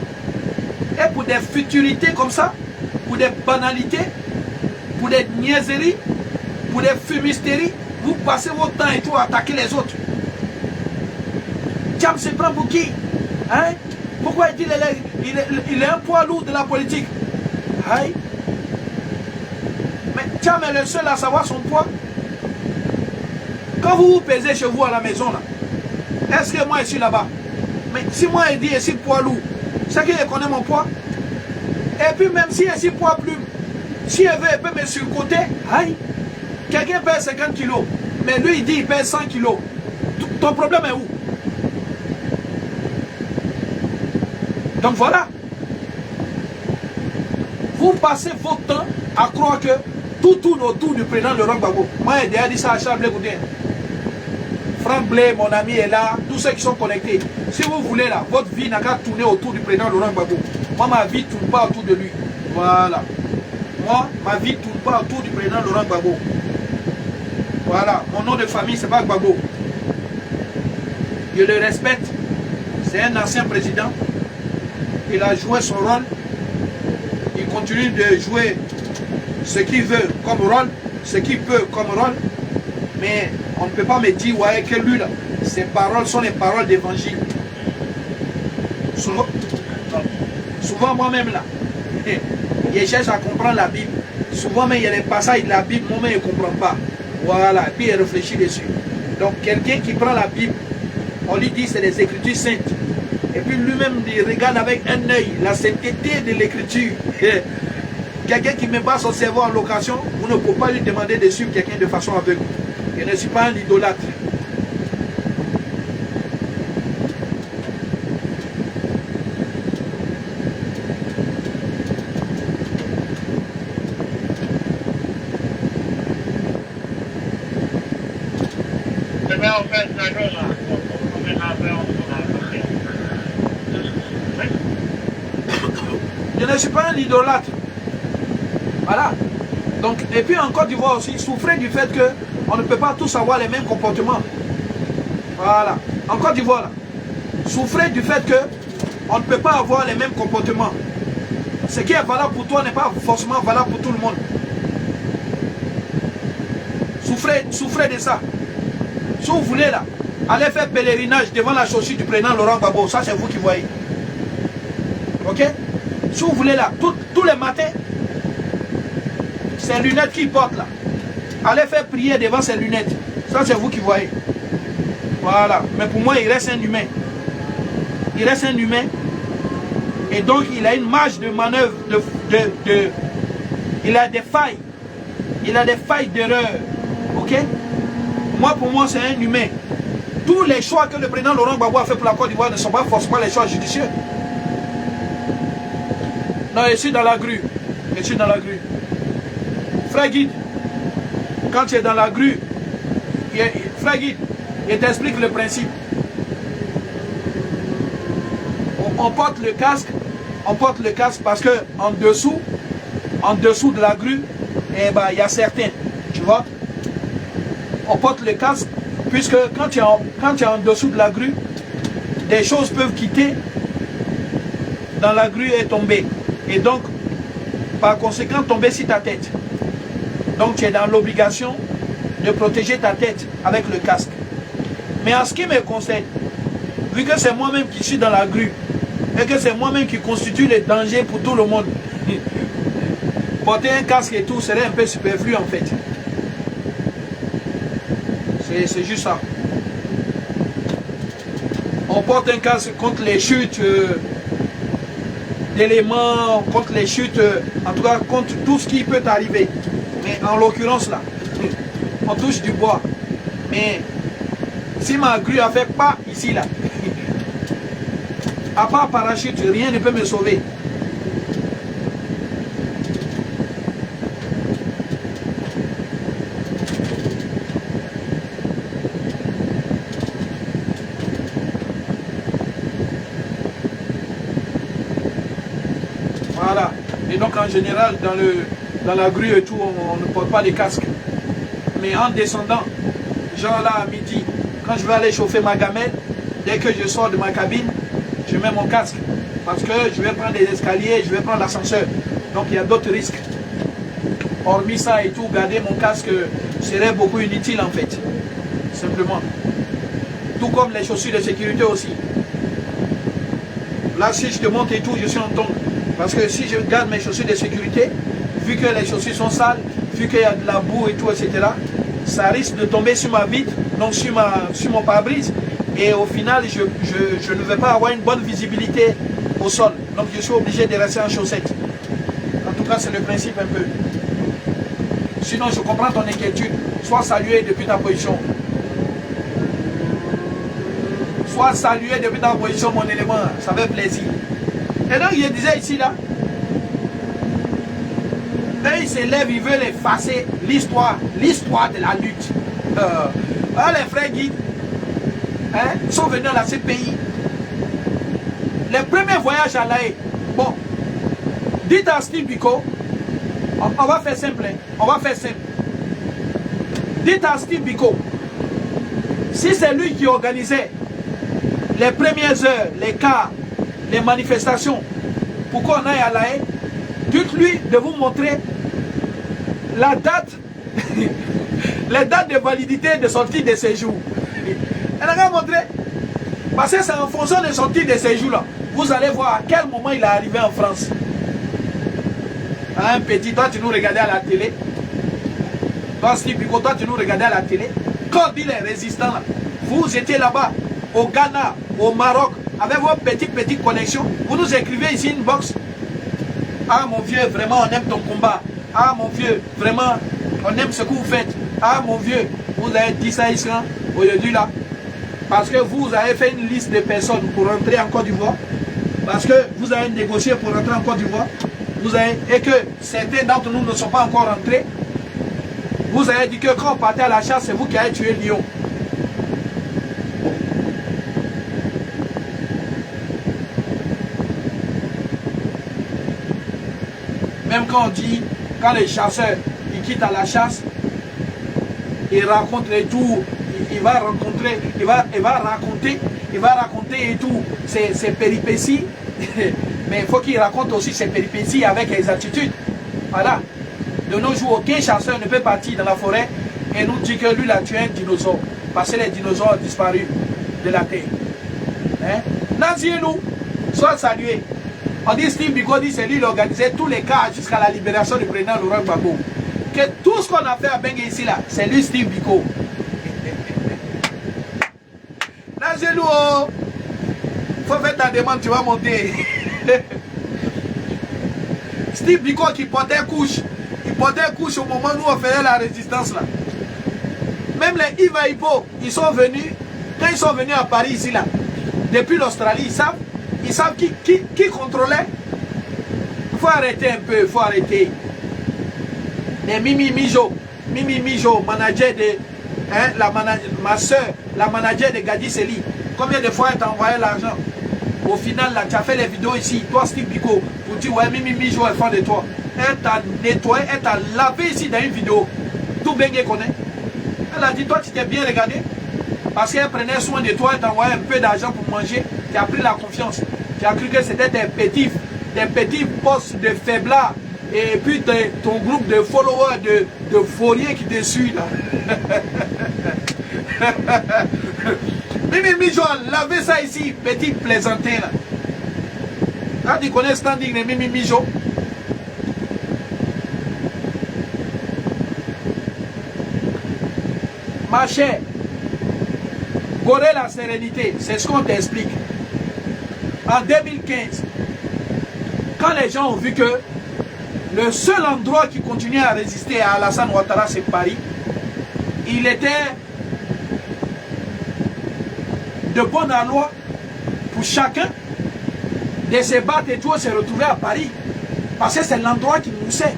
Et pour des futurités comme ça, pour des banalités, pour des niaiseries, pour des fumisteries, vous passez votre temps et tout à attaquer les autres. Thiam se prend pour qui? Hein? Pourquoi il dit il est un poids lourd de la politique? Hein? Mais Thiam est le seul à savoir son poids. Quand vous vous pesez chez vous à la maison, là, est-ce que moi je suis là-bas? Mais si moi je dis je suis poids lourd, c'est qu'il connaît mon poids. Et puis même si je suis poids plume, si elle veut, elle peut me surcoter. Aïe! Quelqu'un pèse 50 kilos, mais lui il dit il pèse 100 kilos. Ton problème est où? Donc voilà. Vous passez votre temps à croire que tout tourne autour du président Laurent Gbagbo. Moi j'ai déjà dit ça à Charles Blé Goudin. Franck Blé, mon ami est là, tous ceux qui sont connectés. Si vous voulez là, votre vie n'a qu'à tourner autour du président Laurent Gbagbo. Moi ma vie ne tourne pas autour de lui. Voilà. Moi, ma vie ne tourne pas autour du président Laurent Gbagbo. Voilà, mon nom de famille, c'est pas Gbagbo. Je le respecte. C'est un ancien président. Il a joué son rôle. Il continue de jouer ce qu'il veut comme rôle, ce qu'il peut comme rôle, mais on ne peut pas me dire ouais, que lui, là, ses paroles sont les paroles d'évangile. Souvent moi-même là, je cherche à comprendre la Bible. Souvent même il y a des passages de la Bible, moi-même je ne comprends pas. Voilà, et puis il réfléchit dessus. Donc quelqu'un qui prend la Bible, on lui dit c'est les Écritures saintes. Et puis lui-même il regarde avec un œil la sainteté de l'Écriture. Quelqu'un qui met pas son cerveau en location, vous ne pouvez pas lui demander de suivre quelqu'un de façon aveugle. Je ne suis pas un idolâtre. Je ne suis pas un idolâtre. Voilà. Donc, et puis en Côte d'Ivoire aussi, souffrez du fait qu'on ne peut pas tous avoir les mêmes comportements. Voilà. En Côte d'Ivoire, là, souffrez du fait qu'on ne peut pas avoir les mêmes comportements. Ce qui est valable pour toi n'est pas forcément valable pour tout le monde. Souffrez de ça. Si vous voulez là, allez faire pèlerinage devant la chaussure du président Laurent Gbagbo, ça c'est vous qui voyez. Ok? Si vous voulez là, tous les matins, ces lunettes qu'il porte là, allez faire prier devant ces lunettes. Ça c'est vous qui voyez. Voilà. Mais pour moi, il reste un humain. Il reste un humain. Et donc, il a une marge de manœuvre, il a des failles. Il a des failles d'erreur. Ok? Moi, pour moi, c'est un humain. Tous les choix que le président Laurent Gbagbo a fait pour la Côte d'Ivoire ne sont pas forcément les choix judicieux. Non, je suis dans la grue. Je suis dans la grue. Frère Guide, quand tu es dans la grue, frère Guide, il t'explique le principe. On porte le casque parce que en dessous de la grue, eh ben, il y a certains, tu vois. On porte le casque puisque quand tu es en dessous de la grue, des choses peuvent quitter dans la grue et tomber. Et donc, par conséquent, tomber sur ta tête. Donc, tu es dans l'obligation de protéger ta tête avec le casque. Mais en ce qui me concerne, vu que c'est moi-même qui suis dans la grue, et que c'est moi-même qui constitue le danger pour tout le monde, porter un casque et tout serait un peu superflu en fait. C'est juste ça. On porte un casque contre les chutes d'éléments, contre les chutes, en tout cas contre tout ce qui peut arriver. Mais en l'occurrence là, on touche du bois. Mais si ma grue a fait pas ici là, à part parachute, rien ne peut me sauver. Voilà. Et donc en général, dans la grue et tout, on ne porte pas de casque. Mais en descendant, genre là à midi, quand je vais aller chauffer ma gamelle, dès que je sors de ma cabine, je mets mon casque. Parce que je vais prendre des escaliers, je vais prendre l'ascenseur. Donc il y a d'autres risques. Hormis ça et tout, garder mon casque serait beaucoup inutile en fait. Simplement. Tout comme les chaussures de sécurité aussi. Là, si je te monte et tout, je suis en tombe. Parce que si je garde mes chaussures de sécurité, vu que les chaussures sont sales, vu qu'il y a de la boue et tout, etc., ça risque de tomber sur ma vitre, donc sur mon pare-brise. Et au final, je ne vais pas avoir une bonne visibilité au sol. Donc je suis obligé de rester en chaussettes. En tout cas, c'est le principe un peu. Sinon, je comprends ton inquiétude. Sois salué depuis ta position. Sois salué depuis ta position, mon élément. Ça fait plaisir. Et donc, je disais ici, là, eux, ils s'élèvent, ils veulent effacer l'histoire de la lutte. Les frères guides, sont venus à la CPI. Les premiers voyages à l'AE. Bon, dites à Steve Biko, on va faire simple. On va faire simple. Dites à Steve Biko, si c'est lui qui organisait les premières heures, les cas, les manifestations, pour qu'on aille à l'AE, dites-lui de vous montrer la date, les dates de validité de sortie de séjour. Elle a montré. Parce que c'est en fonction de sortie de séjour là. Vous allez voir à quel moment il est arrivé en France. Un petit, toi tu nous regardais à la télé. Toi Steve Biko, toi tu nous regardais à la télé. Quand il est résistant là, vous étiez là-bas, au Ghana, au Maroc, avec vos petites connexions. Vous nous écrivez ici une box. Ah mon vieux, vraiment on aime ton combat. Ah mon vieux, vraiment on aime ce que vous faites. Ah mon vieux, vous avez dit ça ici aujourd'hui là. Parce que vous avez fait une liste de personnes pour rentrer en Côte d'Ivoire. Parce que vous avez négocié pour rentrer en Côte d'Ivoire. Et que certains d'entre nous ne sont pas encore rentrés. Vous avez dit que quand on partait à la chasse, c'est vous qui avez tué Lion. Même quand on dit, quand les chasseurs ils quittent à la chasse, ils racontent les tours, il va raconter et tout ses péripéties. Mais il faut qu'il raconte aussi ses péripéties avec exactitude. Voilà. De nos jours, aucun chasseur ne peut partir dans la forêt et nous dire que lui, il a tué un dinosaure. Parce que les dinosaures ont disparu de la terre. Hein? Naziez-nous, soit salué. On dit Steve Biko dit c'est lui qui organisait tous les cas jusqu'à la libération du président Laurent Gbagbo. Que tout ce qu'on a fait à Bengue ici là, c'est lui Steve Biko. Naziez-nous, oh. Faut faire ta demande, tu vas monter. Steve Biko qui portait couche. Il portait couche au moment où on faisait la résistance là. Même les Iva Hippo, ils sont venus, quand ils sont venus à Paris ici là, depuis l'Australie, ils savent qui contrôlait. Il faut arrêter un peu, il faut arrêter. Les Mimi Mijo, manager de, hein, ma soeur, la manager de Gadi Seli. Combien de fois elle t'a envoyé l'argent? Au final, là, tu as fait les vidéos ici, toi Steve Biko, pour dire ouais, Mimi Mijo, elle fait de toi. Elle t'a nettoyé, elle t'a lavé ici dans une vidéo. Tout Bengue connaît. Elle a dit, toi tu t'es bien regardé. Parce qu'elle prenait soin de toi, elle t'envoyait un peu d'argent pour manger. Tu as pris la confiance. Tu as cru que c'était des petits postes de faiblards. Et puis ton groupe de followers, de fourriers qui te suivent là. Mimi Mijo a lavé ça ici, petit plaisantin là. Quand tu connais le standing de Mimi Mijo, ma chère, Gorée la sérénité, c'est ce qu'on t'explique. En 2015, quand les gens ont vu que le seul endroit qui continuait à résister à Alassane Ouattara, c'est Paris, il était de bonne loi pour chacun de se battre et tout se retrouver à Paris. Parce que c'est l'endroit qui nous sait.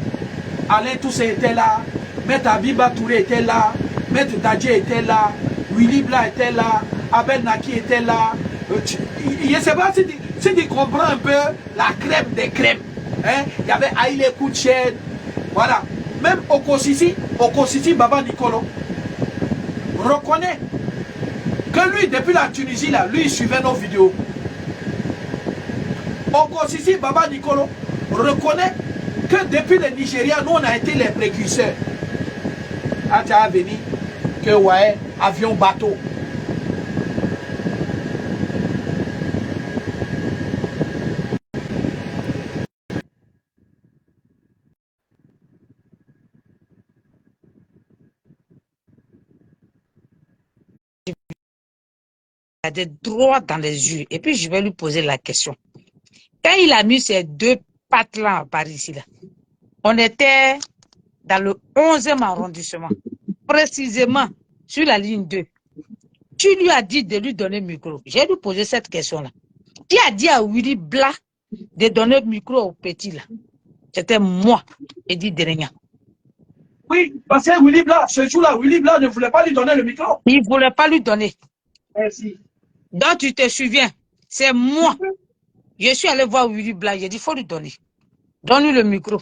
Alain Toussé était là, Maître Abiba Touré était là, Maître Dadje était là, Willy Bla était là, Abel Naki était là. Je ne sais pas si tu comprends un peu la crème des crèmes. Hein? Il y avait Aïlé Koutchen. Voilà. Même Okosisi Baba Nicolo reconnaît que lui, depuis la Tunisie, là, lui, il suivait nos vidéos. Okosisi Baba Nicolo reconnaît que depuis le Nigeria, nous, on a été les précurseurs. Quand tu as venu, que ouais, avion, bateau. A des droits dans les yeux. Et puis, je vais lui poser la question. Quand il a mis ces deux pattes-là par ici, là, on était dans le 11e arrondissement, précisément sur la ligne 2. Tu lui as dit de lui donner le micro. J'ai lui posé cette question-là. Qui a dit à Willy Bla de donner le micro au petit là? C'était moi, Eddie Derenia. Oui, parce que Willy Bla, ce jour-là, Willy Bla ne voulait pas lui donner le micro. Il ne voulait pas lui donner. Merci. Donc, tu te souviens, c'est moi. Je suis allé voir Willy Bla, j'ai dit, il faut lui donner. Donne-lui le micro.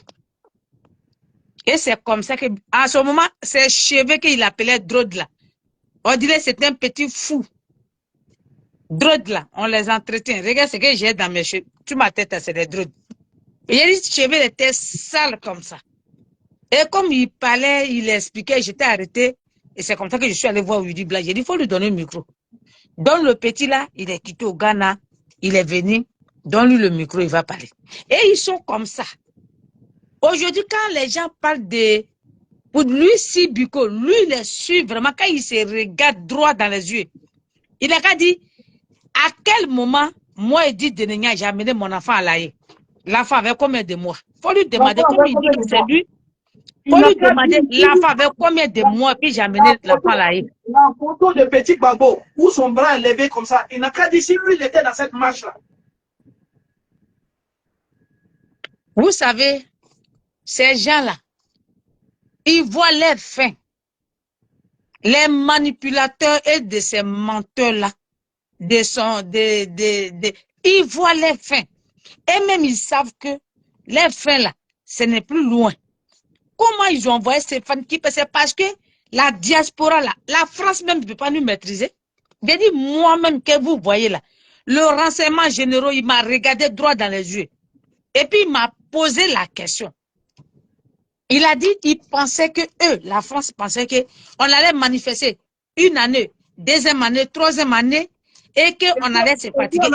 Et c'est comme ça que, à ce moment, c'est cheveux qu'il appelait Drode là. On dirait que c'est un petit fou. Drode là, on les entretient. Regarde ce que j'ai dans mes cheveux. Tu ma tête, c'est des drodes. Et j'ai dit, cheveux étaient sales comme ça. Et comme il parlait, il expliquait, j'étais arrêté. Et c'est comme ça que je suis allé voir Rudy Blas. J'ai dit, il faut lui donner le micro. Donc le petit là, il est quitté au Ghana. Il est venu. Donne-lui le micro, il va parler. Et ils sont comme ça. Aujourd'hui, quand les gens parlent de... Pour lui, si Biko, lui, il est sûr vraiment, quand il se regarde droit dans les yeux, il a qu'à dire, à quel moment, moi, Edith Denenia, j'ai amené mon enfant à l'AE. L'enfant avait combien de mois? Il faut lui demander, comme il dit que c'est lui, il faut lui demander, l'enfant avait combien de mois, puis j'ai amené l'enfant à l'AE. La photo de petit Babo, où son bras est levé comme ça, il n'a qu'à dire si lui, il était dans cette marche-là. Vous savez, ces gens-là, ils voient leur fin. Les manipulateurs et de ces menteurs-là, ils voient les fins. Et même ils savent que les fins là, ce n'est plus loin. Comment ils ont envoyé Stéphane Kipé? C'est parce que la diaspora là, la France même ne peut pas nous maîtriser. J'ai dit moi-même que vous voyez là, le renseignement généraux, il m'a regardé droit dans les yeux. Et puis il m'a posé la question. Il a dit, il pensait que eux, la France pensait que on allait manifester une année, deuxième année, troisième année, et qu'on allait se fatiguer.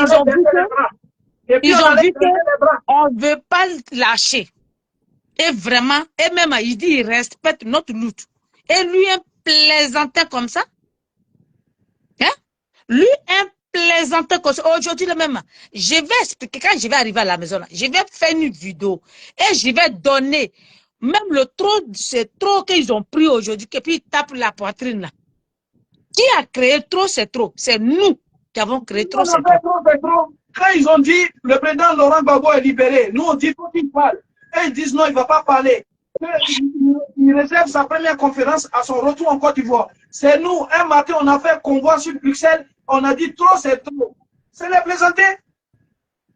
Ils ont vu qu'on ne veut pas lâcher. Et vraiment, et même il dit, il respecte notre lutte. Et lui, un plaisantin comme ça, hein? Lui, un plaisantin comme ça. Aujourd'hui, le même, je vais expliquer, quand je vais arriver à la maison, là, je vais faire une vidéo et je vais donner même le trop, c'est trop qu'ils ont pris aujourd'hui, et puis ils tapent la poitrine là. Qui a créé trop, c'est trop. C'est nous qui avons créé trop, c'est trop. Quand ils ont dit le président Laurent Gbagbo est libéré, nous on dit faut qu'il parle. Et ils disent non, il ne va pas parler. Il réserve sa première conférence à son retour en Côte d'Ivoire. C'est nous, un matin, on a fait convoi sur Bruxelles, on a dit trop, c'est trop. C'est les plaisanter.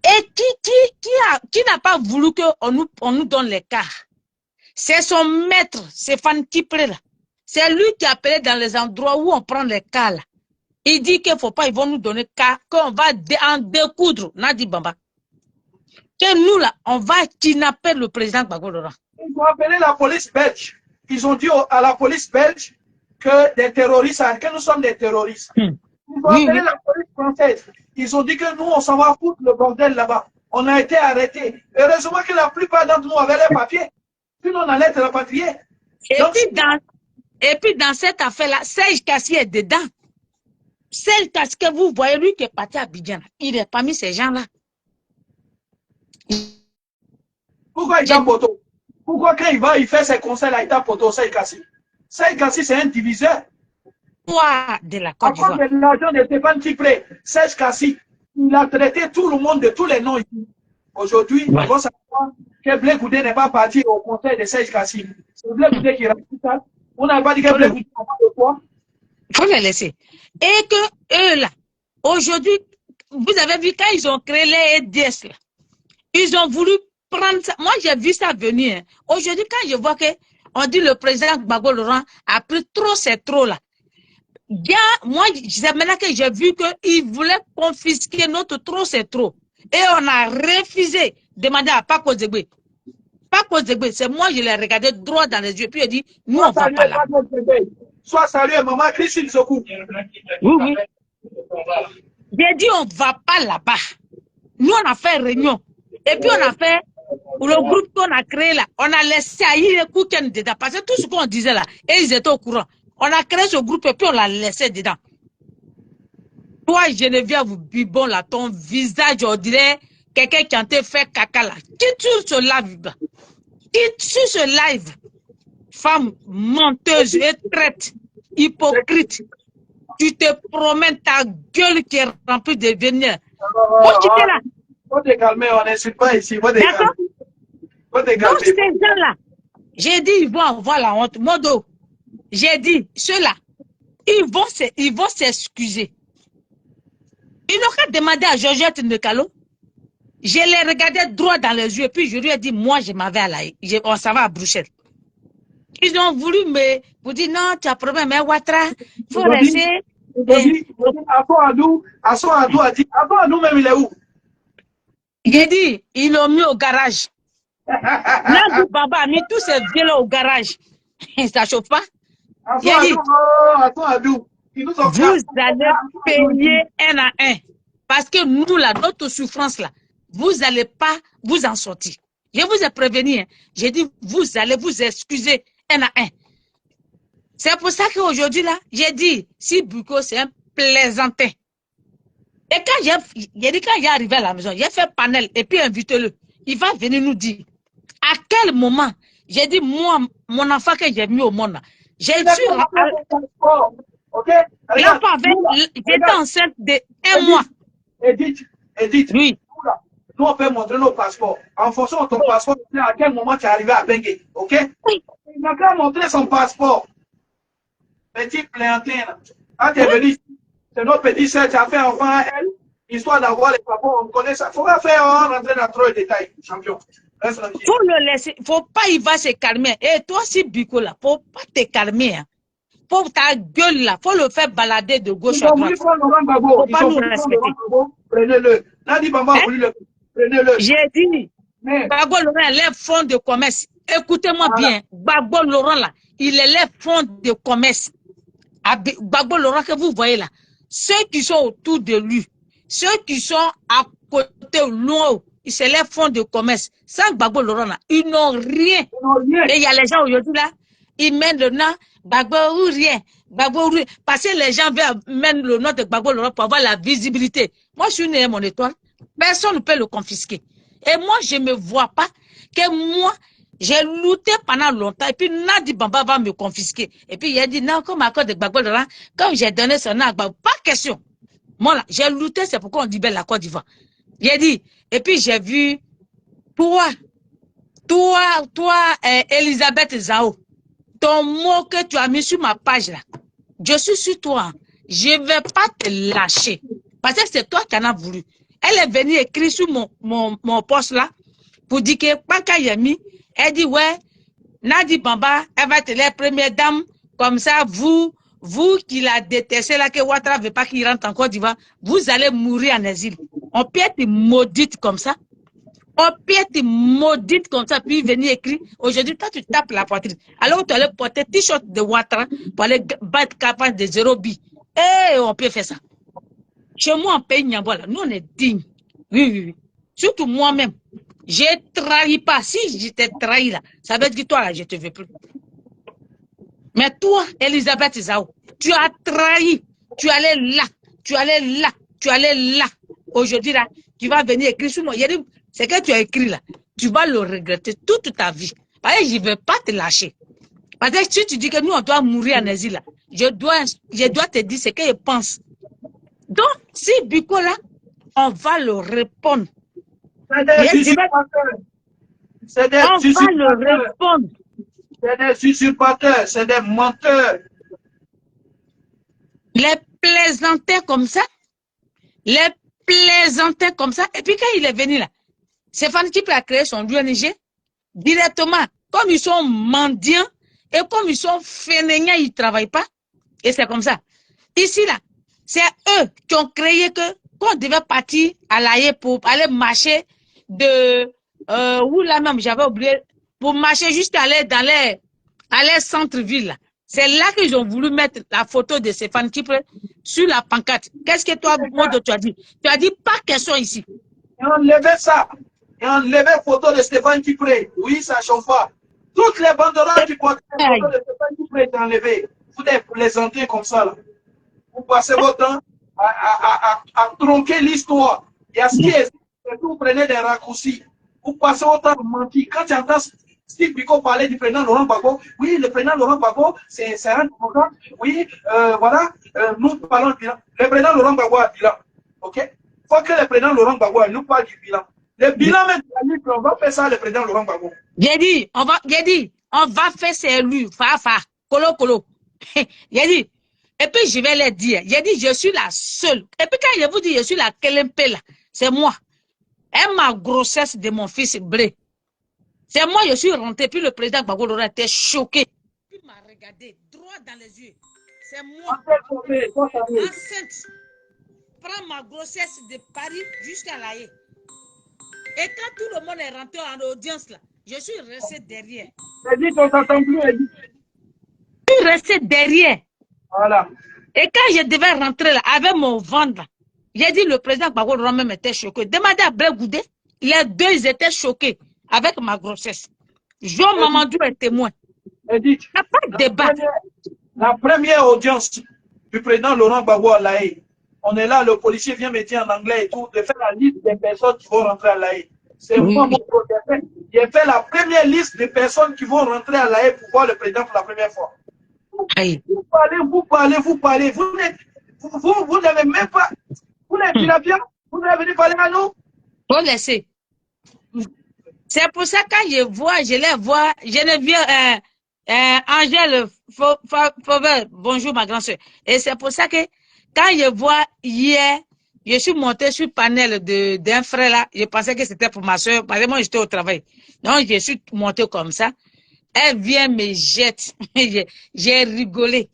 Et qui n'a pas voulu qu'on nous donne les cas? C'est son maître, Stéphane Kipé là. C'est lui qui appelait dans les endroits où on prend les cas là. Il dit qu'il ne faut pas, ils vont nous donner cas, qu'on va en découdre, Nadi Bamba. Que nous là, on va kidnapper le président Gbagbo Laurent. Ils ont appelé la police belge. Ils ont dit à la police belge que des terroristes, que nous sommes des terroristes. Ils ont appelé la police française. Ils ont dit que nous, on s'en va foutre le bordel là-bas. On a été arrêtés. Heureusement que la plupart d'entre nous avaient les papiers. Sinon, on allait être rapatriés. Et puis, dans cette affaire-là, Serge Kassi est dedans. Serge Kassi que vous voyez, lui qui est parti à Abidjan, il est parmi ces gens-là. Pourquoi il tape poteau? Pourquoi quand il fait ses conseils là, il tape poteau, Serge Kassi? Serge Kassi, c'est un diviseur. De la Côte d'Ivoire. De l'argent de Stéphane Kipé, Serge Kassi, il a traité tout le monde de tous les noms ici. Aujourd'hui, il faut savoir que Blé Goudé n'est pas parti au conseil de Serge Kassi. C'est Blé Goudé qui est responsable. On n'a pas dit que Blé Goudé n'a pas de quoi. Il faut les laisser. Et que eux là, aujourd'hui, vous avez vu quand ils ont créé les EDS là, ils ont voulu prendre ça. Moi, j'ai vu ça venir. Hein. Aujourd'hui, quand je vois que on dit le président Gbagbo Laurent a pris trop, c'est trop là. Moi, c'est maintenant que j'ai vu qu'il voulait confisquer notre trop, c'est trop. Et on a refusé de demander à Paco Zégbé. Paco Zégbé, c'est moi, je l'ai regardé droit dans les yeux, puis il a dit, nous, on ne va pas là. Sois salué, maman Christine Sokou. Oui. J'ai dit, on ne va pas là-bas. Nous, on a fait réunion. Et puis, on a fait, le groupe qu'on a créé là, on a laissé Aïe Kouken dedans. Parce que tout ce qu'on disait là, et ils étaient au courant. On a créé ce groupe et puis on l'a laissé dedans. Toi, Geneviève Bibon, là, ton visage, on dirait quelqu'un qui a été fait caca là. Quitte sur ce live là. Quitte sur ce live. Femme menteuse et traite, hypocrite. Tu te promènes ta gueule qui est remplie de vénère. Moi, tu es là. Faut te calmer, on n'insulte pas ici. D'accord? Donc, ces gens-là, j'ai dit, ils vont avoir la honte. Modo, j'ai dit, ceux-là, ils vont s'excuser. Ils n'ont qu'à demander à Georgette Ndekalo. Je les regardais droit dans les yeux, puis je lui ai dit, moi, je m'avais à on s'en va à Bruxelles. Ils ont voulu vous dire, non, tu as problème, mais Ouattara, il faut rester. Assou Adou a dit, Adou même, il est où? J'ai dit, ils l'ont mis au garage. Nadi Baba a mis tous ces vieux-là au garage. Ça chauffe pas. J'ai dit, Ils nous ont vous allez payer un à un. Parce que nous, là, notre souffrance, là, vous n'allez pas vous en sortir. Je vous ai prévenu. Hein. J'ai dit, vous allez vous excuser un à un. C'est pour ça qu'aujourd'hui, là, j'ai dit, si Buko, c'est un plaisantin. Et quand j'ai dit, quand il est arrivé à la maison, j'ai fait panel et puis invitez-le. Il va venir nous dire à quel moment, j'ai dit, moi, mon enfant que j'ai mis au monde, j'ai su. L'enfant j'étais enceinte de 1 mois. Edith, Oui. nous on peut montrer nos passeports. En fonction de ton passeport, à quel moment tu es arrivé à Bengue. Ok? Oui. Il n'a qu'à montrer son passeport. Petit plaisantin. Quand tu es venu, c'est notre petit sœur, tu as fait enfant à elle, histoire d'avoir les passeports, on connaît ça. Il ne faut pas faire rentrer dans trop de détails, champion. Reste tranquille. Faut le laisser, faut pas, il va se calmer. Et toi aussi, Biko, là, faut pas te calmer. Hein. Faut ta gueule, là, faut le faire balader de gauche à droite. Faut pas nous respecter. Prenez-le. Nadi Bamba a voulu le prenez-le. J'ai dit, Gbagbo Laurent, les fonds de commerce. Écoutez-moi bien, Gbagbo Laurent, là, il est les fonds de commerce. Gbagbo Laurent que vous voyez là, ceux qui sont autour de lui, ceux qui sont à côté, loin, c'est les fonds de commerce. Sans Gbagbo Laurent là, ils n'ont rien. Et il y a les gens aujourd'hui là, ils mènent le nom Gbagbo ou rien. Gbagbo ou rien. Parce que les gens veulent mettre le nom de Gbagbo Laurent pour avoir la visibilité. Moi, je suis né à mon étoile. Personne ne peut le confisquer. Et moi, je ne me vois pas que moi, j'ai lutté pendant longtemps et puis Nadi Bamba va me confisquer. Et puis il a dit non, comme à cause de Gbagbo Laurent, comme j'ai donné son nom à Gbagbo, pas question. Moi là, j'ai lutté, c'est pourquoi on dit belle la Côte d'Ivoire. Il a dit, et puis j'ai vu toi, Elisabeth Zao, ton mot que tu as mis sur ma page là, je suis sur toi. Je ne vais pas te lâcher. Parce que c'est toi qui en as voulu. Elle est venue écrire sur mon poste là pour dire que Paka Yemi, elle dit ouais, Nadi Bamba, elle va être la première dame. Comme ça, vous qui la détestez là, que Ouattara ne veut pas qu'il rentre en Côte d'Ivoire, vous allez mourir en exil. On peut être maudite comme ça. On peut être maudite comme ça, puis venir écrire. Aujourd'hui, toi, tu tapes la poitrine. Alors, tu allais porter t-shirt de Ouattara pour aller battre campagne de 0 bi. Eh, on peut faire ça. Chez moi, en pays Niambola, nous, on est dignes. Oui. Surtout moi-même. Je ne trahis pas. Si je t'ai trahi là, ça veut dire que toi, là, je ne te veux plus. Mais toi, Elisabeth Zao, tu as trahi. Tu allais là. Aujourd'hui, là, tu vas venir écrire sur moi. C'est que tu as écrit là. Tu vas le regretter toute ta vie. Parce que je ne vais pas te lâcher. Parce que si tu dis que nous, on doit mourir en exil là, je dois te dire ce que je pense. Donc, si Biko là, on va le répondre. C'est des usurpateurs. C'est des usurpateurs. C'est des menteurs. Les plaisantins comme ça. Et puis quand il est venu là, Stéphane Kip a créé son ONG directement. Comme ils sont mendiants et comme ils sont fainéants, ils ne travaillent pas. Et c'est comme ça. Ici là, c'est eux qui ont créé qu'on devait partir à l'AE pour aller marcher où là même, j'avais oublié, pour marcher jusqu'à aller dans les centre-ville. C'est là qu'ils ont voulu mettre la photo de Stéphane Kipre sur la pancarte. Qu'est-ce que toi, Modo, tu as dit? Tu as dit pas question ici. Et on levait ça. Et on levait photo de Stéphane Kipre. Oui, ça chauffe pas. Toutes les banderoles qui portaient la photo de Stéphane Kipre étaient enlevées. Vous les plaisantez comme ça, là. Vous passez votre temps à tronquer l'histoire. Il y a ce qui est, vous prenez des raccourcis. Vous passez votre temps à mentir. Quand tu entends Steve Biko parlait du président Laurent Gbagbo, oui, le président Laurent Gbagbo, c'est un démocrate. Oui, voilà, nous parlons du bilan. Le président Laurent Gbagbo a bilan. OK? Il faut que le président Laurent Gbagbo nous parle du bilan. Le bilan même, on va faire ça, le président Laurent Gbagbo. J'ai dit, on va faire c'est lui, colo. J'ai dit, et puis je vais leur dire, j'ai dit, je suis la seule. Et puis quand je vous dis, je suis la Kelempe là, c'est moi. Et ma grossesse de mon fils Bré. C'est moi, je suis rentré, puis le président Gbagbo Laurent était choqué. Puis il m'a regardé droit dans les yeux. C'est moi, enceinte. Prends ma grossesse de Paris jusqu'à La Haye. Et quand tout le monde est rentré en audience là, Je suis resté derrière. Edith, on t'entend plus, Edith. Je suis resté derrière. Voilà. Et quand je devais rentrer là, avec mon ventre, là, j'ai dit le président Gbagbo même était choqué. Demandez à Blé Goudé, les deux, ils étaient choqués avec ma grossesse. Jo Mamadou est témoin. Edith, Il n'y a pas de débat. La première audience du président Laurent Gbagbo à La Haye, on est là, le policier vient me dire en anglais et tout, de faire la liste des personnes qui vont rentrer à La Haye. C'est moi, j'ai fait la première liste des personnes qui vont rentrer à La Haye pour voir le président pour la première fois. Aïe. Vous parlez. Vous n'avez même pas. Vous n'avez pas bien. Vous n'avez venu parler à nous. Faut laisser. C'est pour ça que quand je les vois, Geneviève, Angèle Fauveur, bonjour ma grande soeur. Et c'est pour ça que quand je vois hier, je suis montée sur le panel d'un frère là, je pensais que c'était pour ma soeur, parce que moi j'étais au travail. Donc je suis montée comme ça. Elle vient me jette. J'ai rigolé.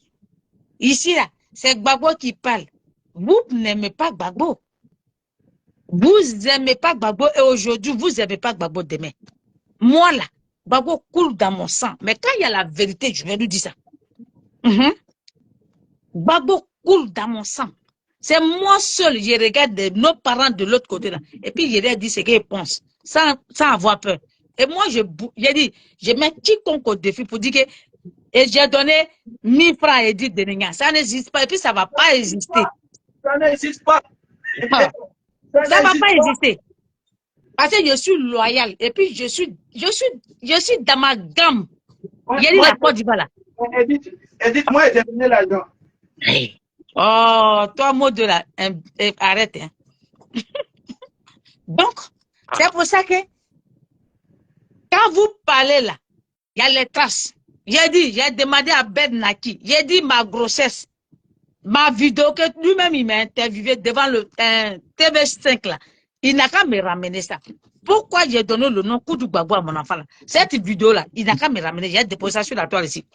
Ici là, c'est Gbagbo qui parle. Vous n'aimez pas Gbagbo. Vous n'aimez pas Gbagbo et aujourd'hui, vous n'aimez pas Gbagbo demain. Moi là, Gbagbo coule dans mon sang. Mais quand il y a la vérité, je vais lui dire ça. Gbagbo coule dans mon sang. C'est moi seul, je regarde nos parents de l'autre côté là. Et puis je leur dis ce qu'ils pensent, sans avoir peur. Et moi, j'ai dit, je mets quiconque au défi pour dire que et j'ai donné 1000 francs à Edith Denenga. Ça n'existe pas et puis ça ne va pas exister. Ça n'existe pas. Ça ne va pas exister. Parce que je suis loyal et puis je suis dans ma gamme. J'ai dit la Côte d'Ivoire là. Edith, moi, j'ai donné l'argent. Oh, toi, mot de là, arrête. Hein. Donc, c'est pour ça que quand vous parlez là, il y a les traces. J'ai demandé à Ben Naki, j'ai dit ma grossesse, ma vidéo que lui-même il m'a interviewé devant le TV5 là. Il n'a qu'à me ramener ça. Pourquoi j'ai donné le nom Koudou Gbagbo à mon enfant là? Cette vidéo là, il n'a qu'à me ramener. J'ai déposé ça sur la toile ici.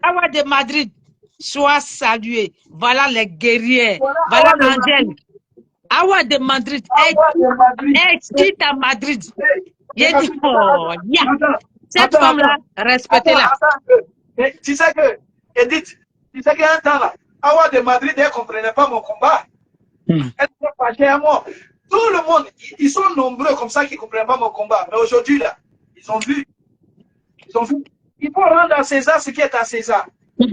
Awa de Madrid, sois salué. Voilà les guerriers. Voilà Angèle. Awa de Madrid. Est à Madrid. J'ai dit, oh, yeah. Cette femme-là, respectez-la. Tu sais que, Edith, tu sais qu'un temps là, Awa de Madrid, elle ne comprenait pas mon combat. Elle était fâchée à moi. Tout le monde, ils sont nombreux comme ça qui ne comprennent pas mon combat. Mais aujourd'hui, là, ils ont vu. Il faut rendre à César ce qui est à César. Il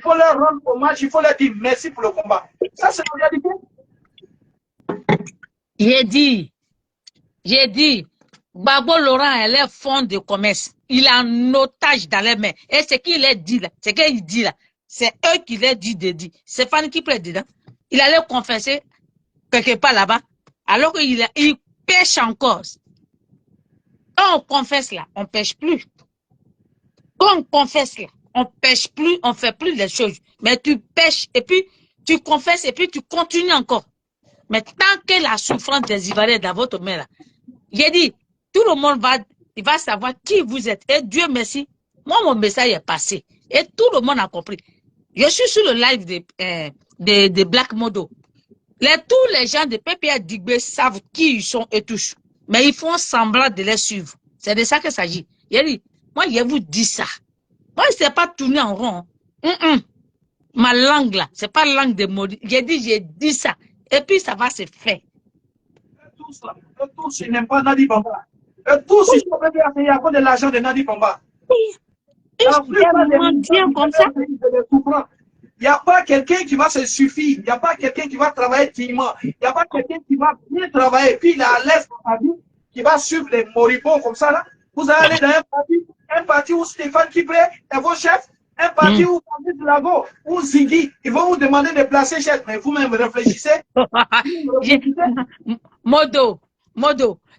faut leur rendre hommage, il faut leur dire merci pour le combat. Ça, c'est la réalité. J'ai dit, Gbagbo Laurent, elle est fond de commerce. Il a un otage dans les mains. Et ce qu'il a dit là, ce qu'il dit là, c'est eux qui l'ont dit de dire. C'est Fanny qui plaît dedans. Il allait confesser quelque part là-bas, alors qu'il pêche encore. Quand on confesse là, on ne pêche plus. Quand on confesse là, on ne pêche plus, on ne fait plus les choses. Mais tu pêches et puis tu confesses et puis tu continues encore. Mais tant que la souffrance des Ivoiriens est dans votre main là, j'ai dit, tout le monde va savoir qui vous êtes. Et Dieu merci, moi mon message est passé. Et tout le monde a compris. Je suis sur le live de Black Modo. Tous les gens de PPA Digbe savent qui ils sont et tous. Mais ils font semblant de les suivre. C'est de ça qu'il s'agit. J'ai dit, moi je vous dis ça. Moi je ne sais pas tourner en rond. Ma langue là, c'est pas langue de maudit. J'ai dit ça. Et puis ça va se faire. Tous, ils n'aiment pas Nadi Bamba. Tous, ils sont préparés à payer à cause de l'argent de Nadi Bamba. Il n'y a pas quelqu'un qui va se suffire. Il n'y a pas quelqu'un qui va travailler dignement. Il n'y a pas quelqu'un qui va bien travailler. Puis il est à l'aise dans sa vie, qui va suivre les moribonds comme ça. Là. Vous allez aller dans un parti où Stéphane Kipré est vos chefs. Un parti où Francis Lago ou Ziggy, ils vont vous demander de placer chef. Mais vous-même réfléchissez. Modo,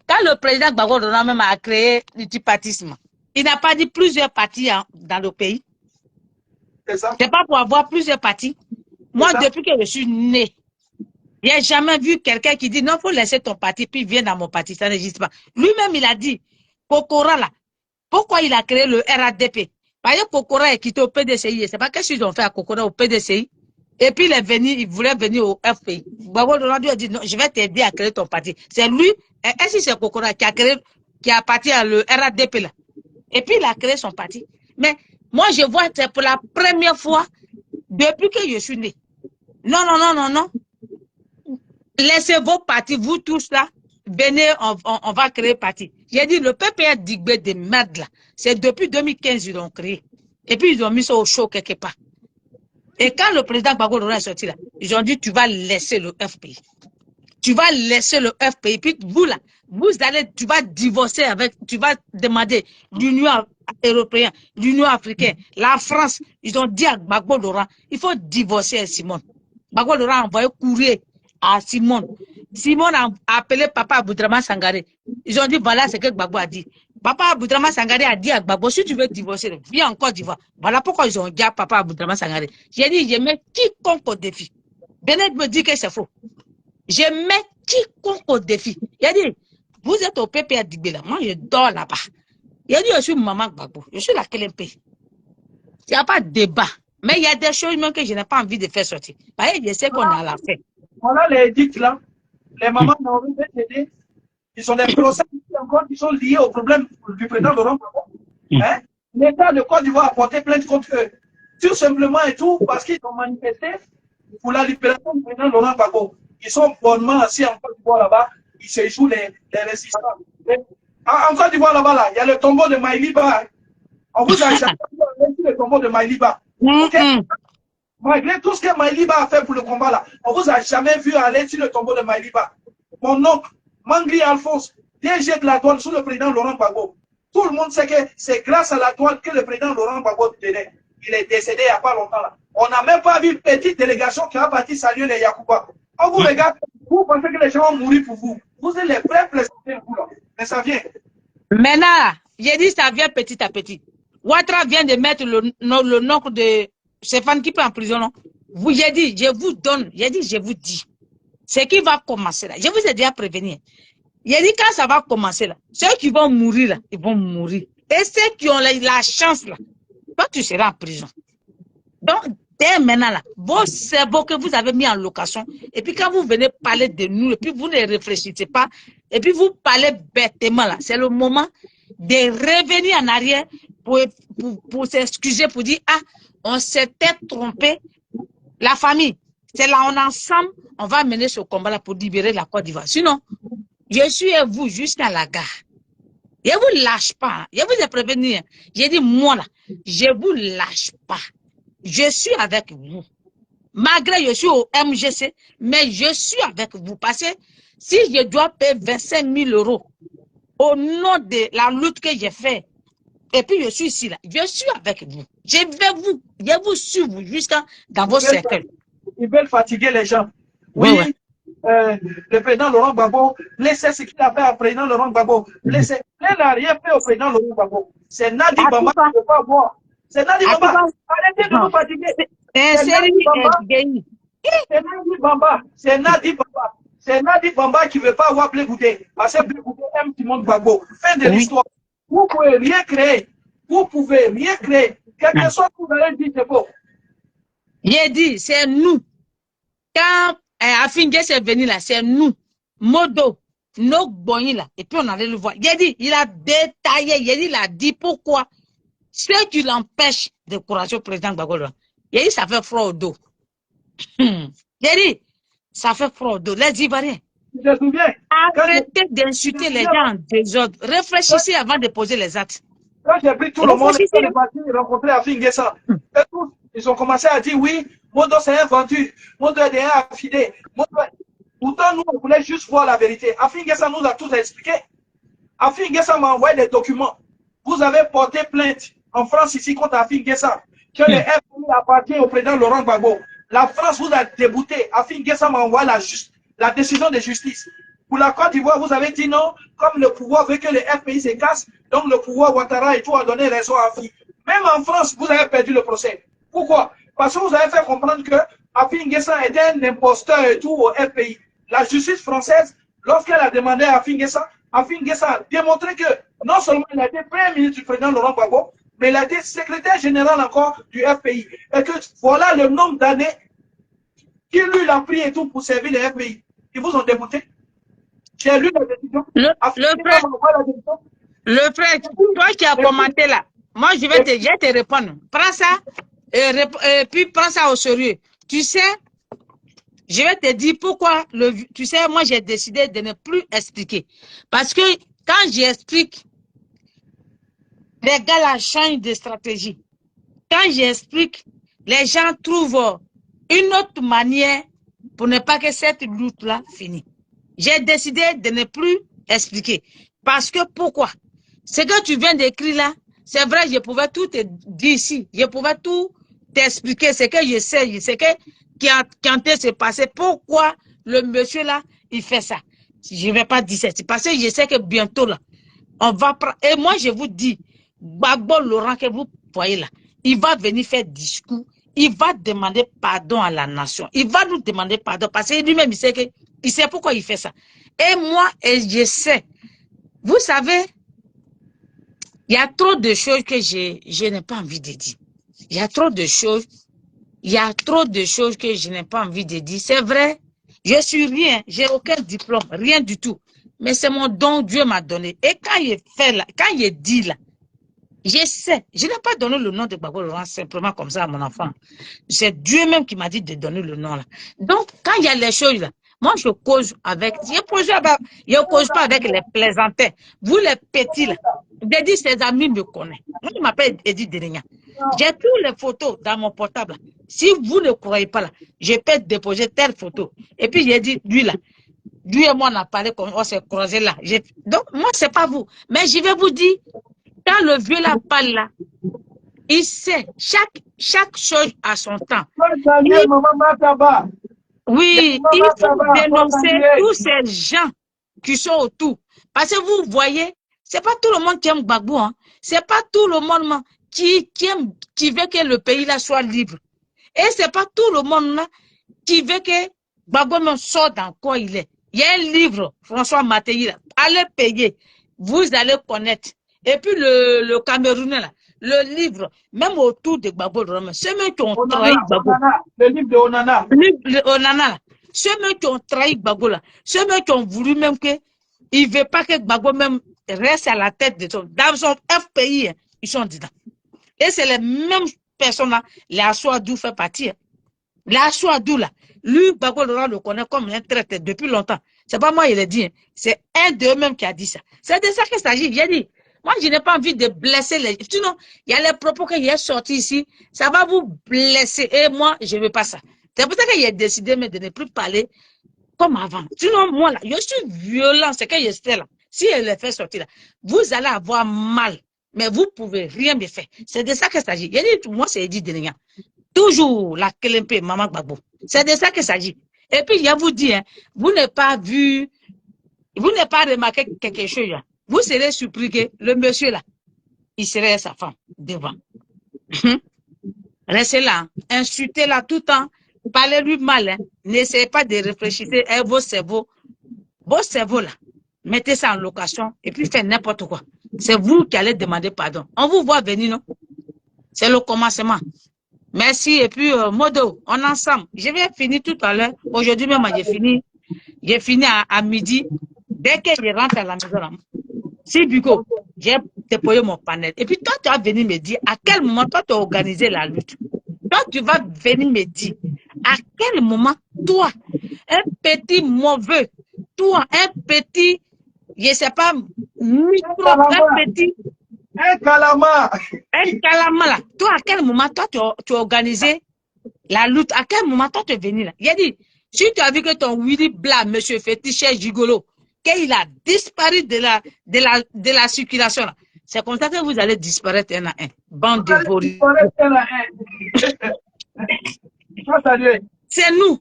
quand le président Gbagbo même a créé le tripartisme, il n'a pas dit plusieurs partis dans le pays. C'est pas pour avoir plusieurs partis. Moi, depuis que je suis né, je n'ai jamais vu quelqu'un qui dit non, il faut laisser ton parti, puis viens dans mon parti. Ça n'existe pas. Lui-même, il a dit, Kokora là, pourquoi il a créé le RADP? Parce que Kokora est quitté au PDCI. C'est pas qu'est-ce qu'ils ont fait à Kokora au PDCI. Et puis il est venu, il voulait venir au FPI. Gbagbo Laurent a dit non, je vais t'aider à créer ton parti. C'est lui, est-ce que c'est Kokora qui a créé, qui a parti à le RADP là. Et puis il a créé son parti. Mais moi je vois, c'est pour la première fois depuis que je suis né. Non, non, non, non, non. Laissez vos partis, vous tous là, venez, on va créer parti. J'ai dit, le PPR Digbé de merde là, c'est depuis 2015 ils l'ont créé. Et puis ils ont mis ça au chaud quelque part. Et quand le président Gbagbo Laurent est sorti là, ils ont dit, tu vas laisser le FPI. Tu vas laisser le FPI. Puis vous là, vous allez, tu vas divorcer avec, tu vas demander l'Union européenne, l'Union africaine, la France. Ils ont dit à Gbagbo Laurent, il faut divorcer à Simone. Gbagbo Laurent a envoyé courrier à Simone. Simone a appelé Papa Aboudraman Sangaré. Ils ont dit, voilà ce que Gbagbo a dit. Papa Aboudraman Sangaré a dit à Gbagbo, si tu veux divorcer, viens en Côte d'Ivoire. Voilà pourquoi ils ont dit à Papa Aboudraman Sangaré. J'ai dit, je mets quiconque au défi. Bennett me dit que c'est faux. Je mets quiconque au défi. Il a dit, vous êtes au PPR Digbé là, moi je dors là-bas. Il a dit, je suis maman Gbagbo, je suis la KLMP. Il n'y a pas de débat. Mais il y a des choses même que je n'ai pas envie de faire sortir. Parce que je sais qu'on est à la fin. Voilà les édicts là. Les mamans n'ont envie de t'aider. Ils sont des procès encore qui sont liés au problème du président Laurent Gbagbo. Hein? L'État de Côte d'Ivoire a porté plainte contre eux. Tout simplement et tout parce qu'ils ont manifesté pour la libération du président Laurent Gbagbo. Ils sont bonnement assis en Côte d'Ivoire là-bas. Ils se jouent les résistants. En Côte d'Ivoire là-bas, là, il y a le tombeau de Maïliba. On vous a jamais vu le tombeau de Maïliba. Okay? Malgré tout ce que Maïliba a fait pour le combat là, on vous a jamais vu aller sur le tombeau de Maïliba. Mon oncle, Mangri Alphonse, DG de la douane sous le président Laurent Gbagbo. Tout le monde sait que c'est grâce à la douane que le président Laurent Gbagbo tenait. Il est décédé il n'y a pas longtemps là. On n'a même pas vu une petite délégation qui a parti saluer les Yakouba. On vous regarde, vous pensez que les gens vont mourir pour vous. Vous êtes les vrais plaisantés, vous là. Mais ça vient. Maintenant, j'ai dit ça vient petit à petit. Ouattara vient de mettre le nom de Stéphane qui peut en prison. Non? Vous, j'ai dit, je vous donne, j'ai dit, je vous dis. Ce qui va commencer là. Je vous ai déjà prévenu. J'ai dit quand ça va commencer là, ceux qui vont mourir là, ils vont mourir. Et ceux qui ont la chance là, toi tu seras en prison. Donc, dès maintenant là, vos cerveaux que vous avez mis en location, et puis quand vous venez parler de nous, et puis vous ne réfléchissez pas, et puis vous parlez bêtement là, c'est le moment de revenir en arrière pour s'excuser, pour dire, ah, on s'était trompé. La famille, c'est là, on ensemble, on va mener ce combat-là pour libérer la Côte d'Ivoire. Sinon, je suis à vous jusqu'à la gare. Je ne vous lâche pas. Je vous ai prévenu. J'ai dit, moi là, je ne vous lâche pas. Je suis avec vous. Malgré je suis au MGC, mais je suis avec vous. Parce que si je dois payer 25 000 € au nom de la lutte que j'ai faite, et puis je suis ici là, je suis avec vous. Je vais vous suivre jusqu'à dans vos cercles. Ils veulent fatiguer les gens. Oui, ouais. Le président Laurent Gbagbo, laissez ce qu'il a fait au président Laurent Gbagbo. Laissez. Il n'a rien fait au président Laurent Gbagbo. C'est Nadi Bamba qui ne veut pas voir. C'est Nadi Bamba. Arrêtez de vous fatiguer. C'est Nadi Bamba. C'est Nadi Bamba. C'est Nadi Bamba qui ne veut pas voir Blé Goudé. Parce que Blé Goudé aime Simon Gbagbo. Fin de l'histoire. Vous pouvez rien créer. Vous pouvez rien créer. Quelque chose que vous allez dire, c'est faux. J'ai dit, c'est nous. Quand Afingue s'est venu là, c'est nous. Modo, nos boyens là. Et puis on allait le voir. J'ai dit, il a détaillé. Il a dit pourquoi. Ceux qui l'empêchent de courager au président Gbagbo Laurent. J'ai dit, ça fait froid au dos. J'ai dit, ça fait froid au dos. Les Ivoiriens. Je me souviens. Arrêtez d'insulter les gens en désordre. Réfléchissez avant de poser les actes. Quand j'ai pris tout le monde, les partis rencontrés à Finguessa, ils ont commencé à dire oui, Modo c'est un vendu, Modo est un affidé. Pourtant, nous, on voulait juste voir la vérité. Afinguessa nous a tout expliqué. Afinguessa m'a envoyé des documents. Vous avez porté plainte en France ici contre Afinguessa, que le FMI appartient au président Laurent Gbagbo. La France vous a débouté. Afinguessa m'a envoyé la décision de justice. Pour la Côte d'Ivoire, vous avez dit non, comme le pouvoir veut que le FPI se casse, donc le pouvoir Ouattara et tout a donné raison à Afi. Même en France, vous avez perdu le procès. Pourquoi? Parce que vous avez fait comprendre que Afi N'Guessan était un imposteur et tout au FPI. La justice française, lorsqu'elle a demandé à Afi N'Guessan a démontré que non seulement il a été premier ministre du président Laurent Gbagbo, mais il a été secrétaire général encore du FPI. Et que voilà le nombre d'années Qui lui l'a pris et tout pour servir les FPI. Ils vous ont démonté. J'ai lu la décision. Le frère, toi qui as commenté là, moi je vais te répondre. Prends ça et puis prends ça au sérieux. Tu sais, je vais te dire pourquoi. Tu sais, moi j'ai décidé de ne plus expliquer. Parce que quand j'explique, les gars là changent de stratégie. Quand j'explique, les gens trouvent une autre manière pour ne pas que cette lutte-là finisse. J'ai décidé de ne plus expliquer. Parce que pourquoi? Ce que tu viens d'écrire là, c'est vrai, je pouvais tout te dire ici. Je pouvais tout t'expliquer ce que je sais, ce qui a se passer. Pourquoi le monsieur là, il fait ça? Je ne vais pas dire ça. Parce que je sais que bientôt là, on va prendre. Et moi, je vous dis, Gbagbo Laurent que vous voyez là, il va venir faire discours. Il va demander pardon à la nation. Il va nous demander pardon parce que lui-même, il sait pourquoi il fait ça. Et moi, je sais. Vous savez, il y a trop de choses que je n'ai pas envie de dire. Il y a trop de choses. Il y a trop de choses que je n'ai pas envie de dire. C'est vrai, je suis rien. J'ai aucun diplôme, rien du tout. Mais c'est mon don, Dieu m'a donné. Et quand il fait là, quand il dit là, je sais, je n'ai pas donné le nom de Gbagbo Laurent simplement comme ça à mon enfant. C'est Dieu même qui m'a dit de donner le nom là. Donc, quand il y a les choses là, moi je cause avec, je cause pas avec les plaisantins. Vous les petits là, j'ai dit ses amis me connaissent. Moi je m'appelle Edith Derignan. J'ai toutes les photos dans mon portable. Si vous ne croyez pas là, je peux déposer telle photo. Et puis j'ai dit, lui là, lui et moi on a parlé comme on s'est croisé là. Donc moi c'est pas vous. Mais je vais vous dire, quand le vieux là parle là, il sait, chaque chose a son temps. Oui, il faut dénoncer tous ces gens qui sont autour. Parce que vous voyez, c'est pas tout le monde qui aime Gbagbo, hein. C'est pas tout le monde qui veut que le pays là soit libre. Et c'est pas tout le monde là qui veut que Gbagbo même sorte dans quoi il est. Il y a un livre, François Mattei, là. Allez payer, vous allez connaître. Et puis le Camerounais là, le livre, même autour de Gbagbo Laurent, ceux même qui ont trahi Gbagbo. Le livre de Onana. Le livre de Onana là. Ceux même qui ont trahi Gbagbo là, ceux même qui ont voulu même que il ne veut pas que Gbagbo même reste à la tête de dans son FPI, hein, ils sont dedans. Et c'est les mêmes personnes là, les Assoadou fait partie. Hein. Les Assoadou là, lui, Gbagbo Laurent le connaît comme un traité depuis longtemps. C'est pas moi, il a dit, hein. C'est un d'eux-mêmes qui a dit ça. C'est de ça qu'il s'agit. J'ai dit, moi, je n'ai pas envie de blesser les... Sinon, il y a les propos qu'il a sortis ici, ça va vous blesser. Et moi, je ne veux pas ça. C'est pour ça qu'il a décidé de ne plus parler comme avant. Sinon, moi, là, je suis violent, c'est que je sais là. Si elle les fait sortir là, vous allez avoir mal. Mais vous ne pouvez rien me faire. C'est de ça qu'il s'agit. Il dit, moi, c'est Edith Derignan. Toujours la Kelempe, Maman Gbagbo. C'est de ça qu'il s'agit. Et puis, je vous dis, hein, vous n'avez pas vu, vous n'avez pas remarqué quelque chose. Là. Vous serez surpris que le monsieur là, il serait sa femme devant. Restez là, insultez-la tout le temps, parlez-lui mal. Hein. N'essayez pas de réfléchir à vos cerveaux là. Mettez ça en location et puis faites n'importe quoi. C'est vous qui allez demander pardon. On vous voit venir, non? C'est le commencement. Merci. Et puis, Modo, on est ensemble. Je vais finir tout à l'heure. Aujourd'hui même, j'ai fini à midi. Dès que je rentre à la maison, là, si Bugo, j'ai déployé mon panel. Et puis toi, tu vas venir me dire à quel moment toi, tu as organisé la lutte. Toi, tu vas venir me dire à quel moment toi, un petit mauvais, toi, un petit, je ne sais pas, micro, un petit. Un calamar. Un calamar là. Toi, à quel moment toi, tu as organisé la lutte? À quel moment toi, tu es venu là? Il a dit, si tu as vu que ton Willy Blas, monsieur Fétiche Gigolo, qu'il a disparu de la circulation là. C'est comme ça que vous allez disparaître un à un. Bande de voris. C'est nous.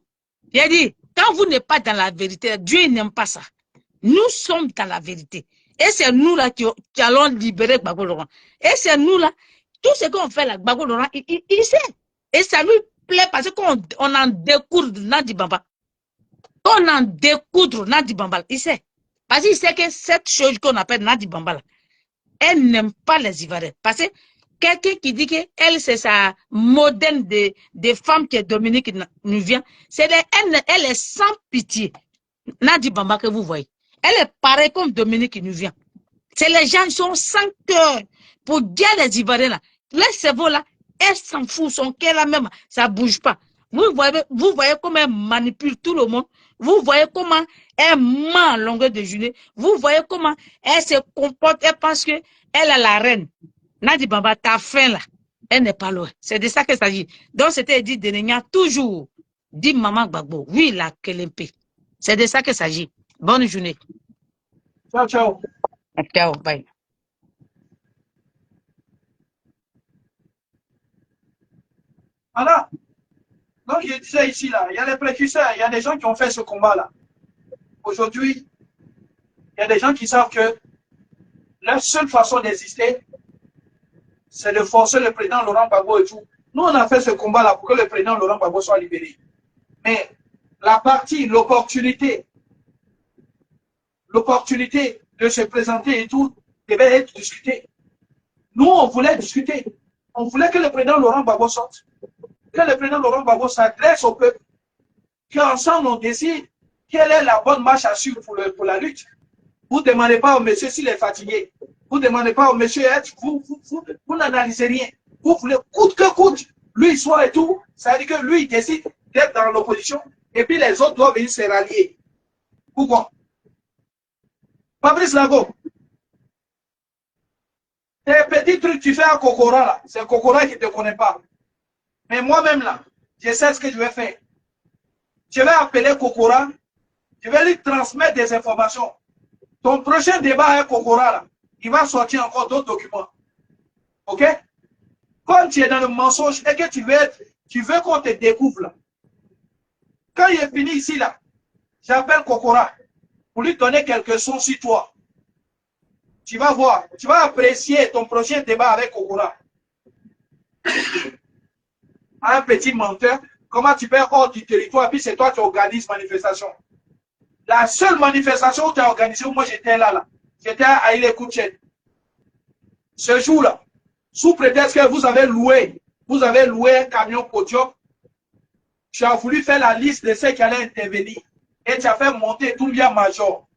Il a dit, quand vous n'êtes pas dans la vérité, Dieu n'aime pas ça. Nous sommes dans la vérité. Et c'est nous là qui allons libérer Gbagbo Laurent. Et c'est nous là, tout ce qu'on fait là, Gbagbo Laurent, il sait. Et ça lui plaît parce qu'on en découvre Nadi Bamba. On en découdre Nadi Bamba, il sait. Parce qu'il sait que cette chose qu'on appelle Nadi Bamba, elle n'aime pas les Ivoiriens. Parce que Quelqu'un qui dit qu'elle, c'est sa modèle de femme que Dominique nous vient, elle est sans pitié. Nadi Bamba que vous voyez. Elle est pareille comme Dominique qui nous vient. C'est les gens qui sont sans cœur pour dire les Ivoiriens là. Les cerveaux là, elle s'en fout, son cœur là même, ça bouge pas. Vous voyez comment elle manipule tout le monde. Vous voyez comment elle ment à longueur de journée. Vous voyez comment elle se comporte. Elle pense que elle est la reine. Nadi Bamba, ta fin là, elle n'est pas loin. C'est de ça qu'il s'agit. Donc c'était dit de Nenya toujours. Dit Maman Gbagbo, oui, la Kelempe. C'est de ça qu'il s'agit. Bonne journée. Ciao, ciao. Ciao, bye. Voilà. Donc, je disais ici, là, il y a des précurseurs, il y a des gens qui ont fait ce combat-là. Aujourd'hui, il y a des gens qui savent que leur seule façon d'exister, c'est de forcer le président Laurent Gbagbo et tout. Nous, on a fait ce combat-là pour que le président Laurent Gbagbo soit libéré. Mais la partie, l'opportunité de se présenter et tout devait être discutée. Nous, on voulait discuter. On voulait que le président Laurent Gbagbo sorte. Que le président Laurent Gbagbo s'adresse au peuple. Qu'ensemble, on décide quelle est la bonne marche à suivre pour la lutte. Vous ne demandez pas au monsieur s'il est fatigué. Vous ne demandez pas au monsieur, vous n'analysez rien. Vous voulez coûte que coûte, lui il soit et tout. Ça veut dire que lui il décide d'être dans l'opposition et puis les autres doivent venir se rallier. Pourquoi? Fabrice Lago, tes petits trucs tu fais à Kokora là, c'est Kokora qui ne te connaît pas. Mais moi-même là, je sais ce que je vais faire. Je vais appeler Kokora, je vais lui transmettre des informations. Ton prochain débat avec Kokora là, il va sortir encore d'autres documents. Ok? Quand tu es dans le mensonge et que tu veux qu'on te découvre là. Quand il est fini ici là, j'appelle Kokora pour lui donner quelques sons sur toi. Tu vas voir, tu vas apprécier ton prochain débat avec Kokora. Un petit menteur, comment tu peux hors du territoire, puis c'est toi qui organises manifestation. La seule manifestation où tu as organisé, où moi j'étais là, j'étais à Aïle Kouchen. Ce jour-là, sous prétexte que vous avez loué un camion podium, tu as voulu faire la liste de ceux qui allaient intervenir et tu as fait monter Doumbia Major.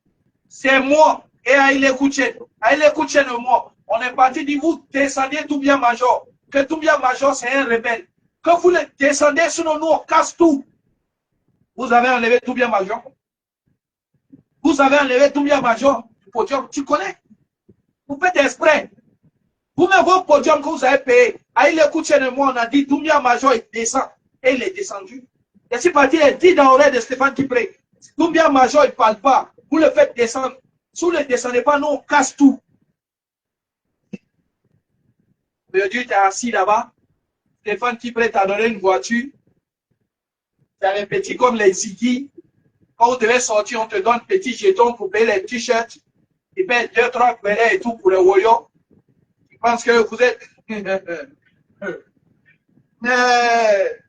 C'est moi et Aïle Kouchen. Aïle Kouchen et moi, on est parti dire vous descendez Doumbia Major, que Doumbia Major c'est un rebelle. Quand vous le descendez, sinon nous on casse tout. Vous avez enlevé Doumbia Major. Vous avez enlevé Doumbia Major du podium. Tu connais? Vous faites exprès. Vous-même, vos podiums que vous avez payé, Aïe Kouchen et moi, on a dit Doumbia Major, il descend. Et il est descendu. Et c'est parti, il dit dans l'oreille de Stéphane Kipré, Doumbia Major, il ne parle pas. Vous le faites descendre. Si vous ne le descendez pas, nous, on casse tout. Aujourd'hui, tu es assis là-bas. Stéphane Kipré t'a donné une voiture. Tu as les petits comme les Ziggy. Quand vous devez sortir, on te donne petits jetons pour payer les t-shirts. Tu payes 2-3 billets et tout pour les Woyo. Tu penses que vous êtes. Mais.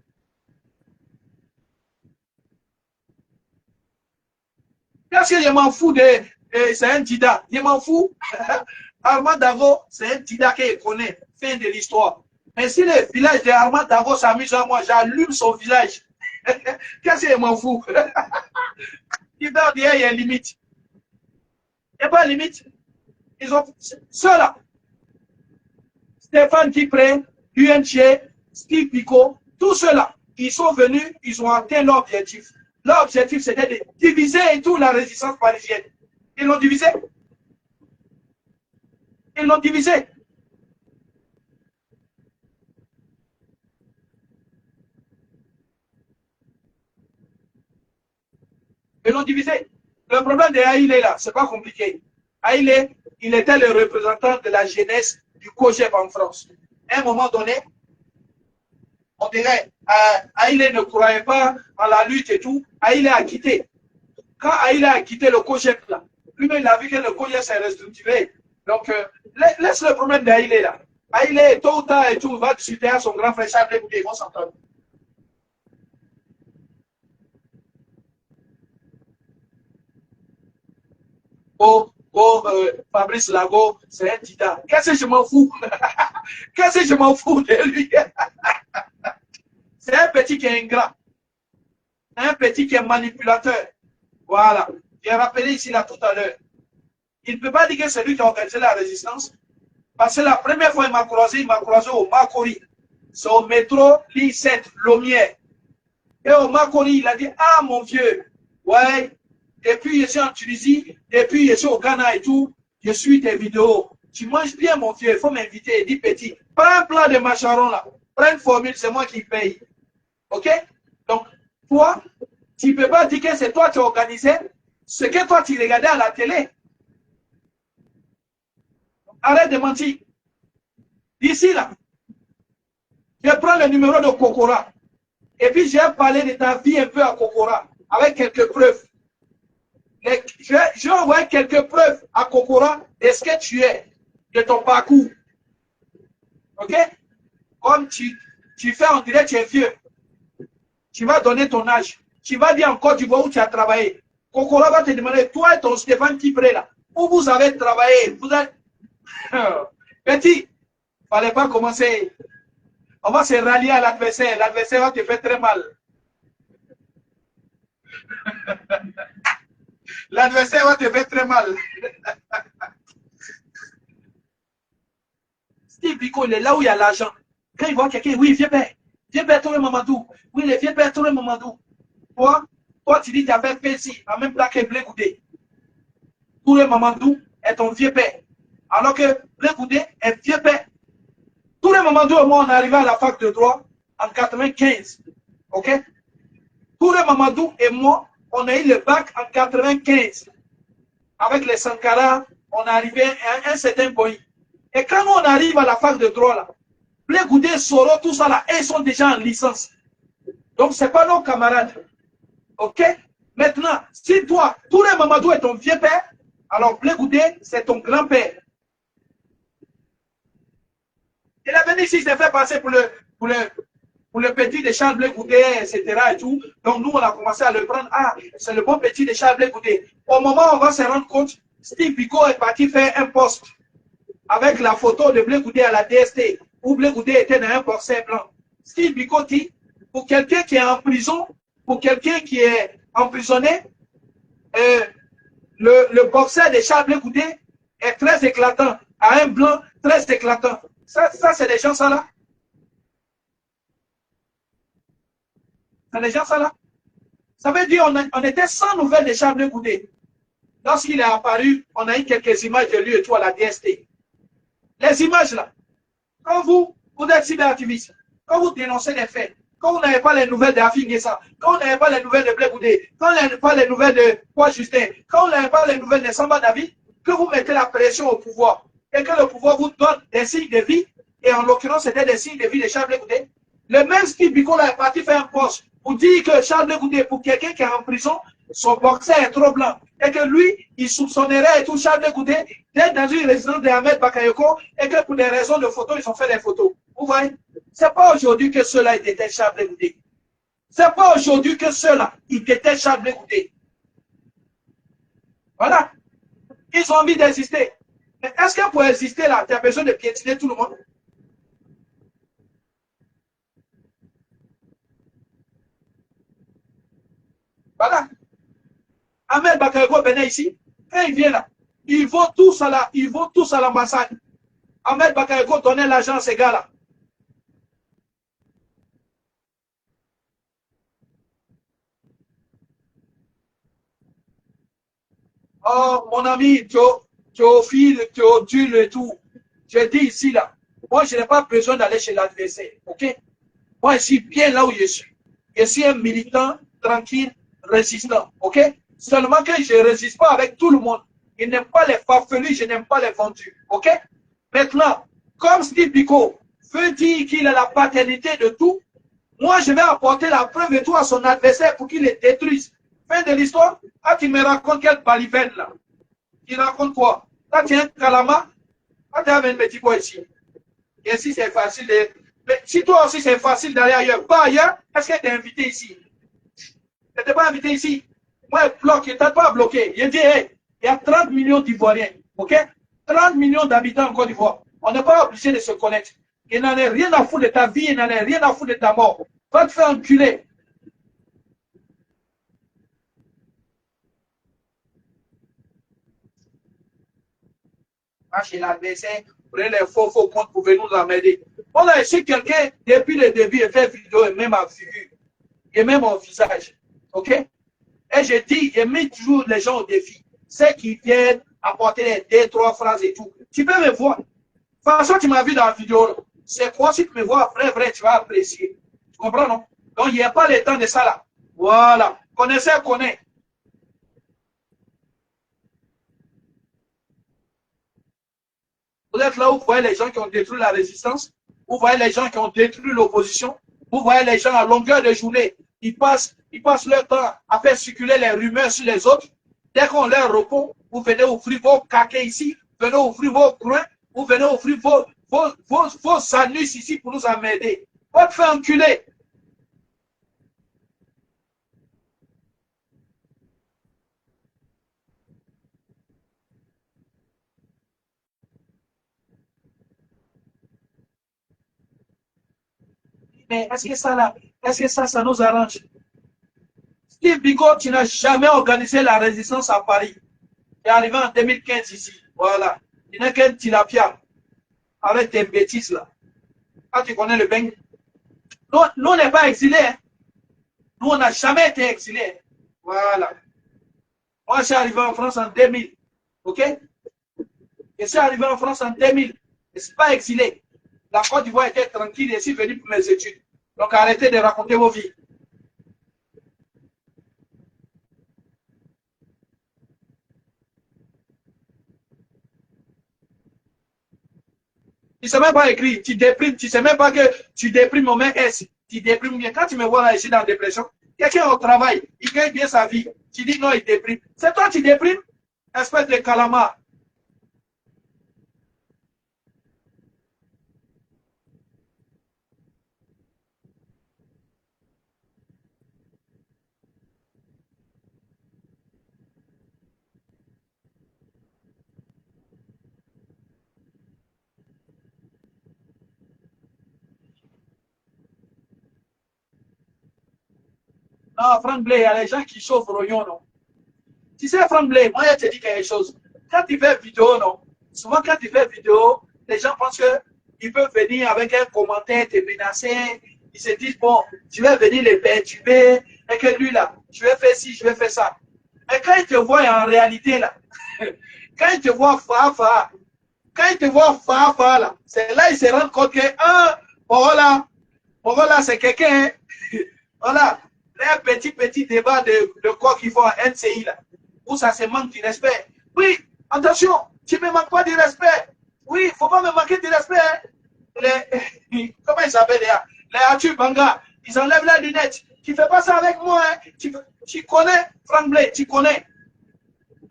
Qu'est-ce que je m'en fous de. C'est un Dida. Je m'en fous. Armand Dago, c'est un Dida qu'il connaît. Fin de l'histoire. Mais si le village de Armand Dago s'amuse à moi, j'allume son village. Qu'est-ce que je m'en fous? Il va dire, il y a une limite. Il n'y a pas de limite. Ils ont. Ceux-là. Stéphane Kipré, UNG, Steve Biko, tous ceux-là, ils sont venus, ils ont atteint leur objectif. Leur objectif, c'était de diviser et tout la résistance parisienne. Ils l'ont divisé. Ils l'ont divisé. Ils l'ont divisé. Le problème de Haïlé, là, c'est pas compliqué. Haïlé, il était le représentant de la jeunesse du COGEP en France. À un moment donné, on dirait, Haïlé ne croyait pas en la lutte et tout. Haïlé a quitté. Quand Haïlé a quitté le COGEP, là, lui-même, il a vu que le COGEP s'est restructuré. Donc, laisse le problème d'Haïlé, là. Haïlé, tôt ou tard et tout, va discuter à son grand frère Charles Débouté, ils vont s'entendre. Fabrice Lago, c'est un Dida. Qu'est-ce que je m'en fous? Qu'est-ce que je m'en fous de lui? C'est un petit qui est ingrat. Un petit qui est manipulateur. Voilà. J'ai rappelé ici là tout à l'heure. Il ne peut pas dire que c'est lui qui a organisé la résistance. Parce que la première fois il m'a croisé au Makori. C'est au métro Li7, Lomière. Et au Makori, il a dit, ah mon vieux, ouais, depuis je suis en Tunisie, depuis je suis au Ghana et tout, je suis tes vidéos. Tu manges bien mon vieux, il faut m'inviter. Il dit petit, prends un plat de macharon là, prends une formule, c'est moi qui paye. Ok? Donc, toi, tu ne peux pas dire que c'est toi qui as organisé ce que toi tu regardais à la télé. Arrête de mentir. D'ici là, je prends le numéro de Kokora. Et puis j'ai parlé de ta vie un peu à Kokora, avec quelques preuves. J'ai envoyé quelques preuves à Kokora de ce que tu es, de ton parcours. Ok? Comme tu fais, on dirait que tu es vieux. Tu vas donner ton âge. Tu vas dire encore du vois où tu as travaillé. Kokora va te demander, toi et ton Stéphane Tibré là, où vous avez travaillé. Vous êtes... Petit, il ne fallait pas commencer. On va se rallier à l'adversaire. L'adversaire va te faire très mal. L'adversaire va te faire très mal. Steve Biko, il est là où il y a l'argent. Quand il voit quelqu'un, oui, viens père Touré Mamadou. Oui, le vieux père Touré Mamadou. Toi, tu dis que tu as fait ici, en même temps que Blé Goudé. Touré Mamadou est ton vieux père. Alors que Blé Goudé est vieux père. Touré Mamadou et moi, on est arrivé à la fac de droit en 95. Ok? Touré Mamadou et moi, on a eu le bac en 95. Avec les Sankara, on est arrivé à un certain point. Et quand nous, on arrive à la fac de droit, là, Blé Goudé, Soro, tout ça, là, ils sont déjà en licence. Donc, ce n'est pas nos camarades. Ok? Maintenant, si toi, Touré Mamadou est ton vieux père, alors Blé Goudé, c'est ton grand-père. Il est venu ici, il s'est fait passer pour le petit de Charles Blé Goudé, etc. Et tout. Donc, nous, on a commencé à le prendre. Ah, c'est le bon petit de Charles Blé Goudé. Au moment où on va se rendre compte, Steve Biko est parti faire un post avec la photo de Blé Goudé à la DST, où Blé Goudé était dans un boxer blanc. Steve Biko dit, pour quelqu'un qui est en prison, pour quelqu'un qui est emprisonné, le boxer de Charles Blé Goudé est très éclatant, à un blanc très éclatant. Ça c'est des gens ça là. C'est des gens ça là. Ça veut dire on était sans nouvelles de Charles Blé Goudé. Lorsqu'il est apparu, on a eu quelques images de lui et tout à la DST. Les images là, quand vous êtes cyberactiviste, quand vous dénoncez les faits, quand vous n'avez pas les nouvelles d'Afin Guessa, quand vous n'avez pas les nouvelles de Blé Goudé, quand vous n'avez pas les nouvelles de Poids Justin, quand vous n'avez pas les nouvelles de Samba David, que vous mettez la pression au pouvoir et que le pouvoir vous donne des signes de vie, et en l'occurrence c'était des signes de vie de Charles Blé Goudé, le même Steve Biko est parti faire un poste pour dire que Charles Blé Goudé, pour quelqu'un qui est en prison, son boxer est trop blanc. Et que lui, il soupçonnerait et tout Charles Blé Goudé d'être dans une résidence de Ahmed Bakayoko et que pour des raisons de photos, ils ont fait des photos. Vous voyez? Ce n'est pas aujourd'hui que ceux-là étaient Charles Blé Goudé. Ce n'est pas aujourd'hui que ceux-là, ils étaient Charles Blé Goudé. Voilà. Ils ont envie d'exister. Mais est-ce que pour exister là, tu as besoin de piétiner tout le monde? Voilà. Ahmed Bakayoko venait ici. Quand il vient là, ils vont tous à l'ambassade. Ahmed Bakayoko donnait l'argent à ces gars-là. Oh, mon ami Théophile, Théodule et tout. Je dis ici, là, moi, je n'ai pas besoin d'aller chez l'adversaire. OK? Moi, je suis bien là où je suis. Je suis un militant tranquille, résistant. OK? Seulement que je ne résiste pas avec tout le monde. Je n'aime pas les farfelus, je n'aime pas les vendus. OK? Maintenant, comme Steve Biko veut dire qu'il a la paternité de tout, moi, je vais apporter la preuve et tout à son adversaire pour qu'il les détruise. Fin de l'histoire, ah, tu me racontes quel balivène là? Il raconte quoi? Là, tu es un calama, ah, tu as un petit boy ici. Et si c'est facile de... Mais si toi aussi c'est facile d'aller ailleurs, pas ailleurs, est-ce que tu es invité ici? Tu n'étais pas invité ici. Moi, je bloque, je ne t'ai pas bloqué. Je dis, hey, il y a 30 millions d'Ivoiriens, ok? 30 millions d'habitants en Côte d'Ivoire. On n'est pas obligé de se connaître. Il n'en est rien à foutre de ta vie, il n'en est rien à foutre de ta mort. Va te faire enculer. Va chez l'adversaire, prenez les faux comptes pour venir nous emmerder. On a ici quelqu'un, depuis le début, il fait vidéo et même en figure, et même en visage. OK? Et je dis, je mets toujours les gens au défi. Ceux qui viennent apporter les 2-3 phrases et tout. Tu peux me voir. De toute façon, tu m'as vu dans la vidéo. C'est quoi si tu me vois vrai, tu vas apprécier. Tu comprends, non? Donc, il n'y a pas le temps de ça là. Voilà. Connaissez, connaît. Vous êtes là où vous voyez les gens qui ont détruit la résistance. Vous voyez les gens qui ont détruit l'opposition. Vous voyez les gens à longueur de journée. Ils passent leur temps à faire circuler les rumeurs sur les autres. Dès qu'on leur répond, vous venez ouvrir vos caquets ici, vous venez ouvrir vos coins, vous venez ouvrir vos anus ici pour nous emmerder. Va te faire enculer. Mais est-ce que ça là, est-ce que ça nous arrange? Steve Biko, tu n'as jamais organisé la résistance à Paris. Tu es arrivé en 2015 ici. Voilà. Il n'est qu'un tilapia. Arrête tes bêtises là. Ah, tu connais le beigne. Nous, on n'est pas exilés. Hein. Nous, on n'a jamais été exilés. Voilà. Moi, je suis arrivé en France en 2000. OK? Je suis arrivé en France en 2000. Je ne suis pas exilé. La Côte d'Ivoire était tranquille et je suis venu pour mes études. Donc, arrêtez de raconter vos vies. Tu ne sais même pas écrire, tu déprimes, tu ne sais même pas que tu déprimes au moins S. Tu déprimes bien. Quand tu me vois là, ici dans la dépression, quelqu'un au travail, il gagne bien sa vie. Tu dis non, il déprime. C'est toi qui déprimes, espèce de calamar. Non, Franck Blé, il y a les gens qui chauffent Rognon, non. Tu sais, Franck Blé, moi, je te dis quelque chose. Quand tu fais vidéo, non, souvent quand tu fais vidéo, les gens pensent qu'ils peuvent venir avec un commentaire, te menacer. Ils se disent, bon, tu vas venir les perturber, et que lui, là, je vais faire ci, je vais faire ça. Mais quand ils te voient en réalité, là, quand ils te voient quand ils te voient là, c'est là qu'ils se rendent compte que, bon, voilà, c'est quelqu'un, voilà. Un petit débat de quoi qu'il faut en NCI, là, où ça se manque du respect. Oui, attention, tu ne me manques pas du respect. Oui, il ne faut pas me manquer du respect. Comment ils s'appellent les Atu Banga, ils enlèvent les lunettes. Tu ne fais pas ça avec moi. Hein. Tu connais, Franck Blé, tu connais.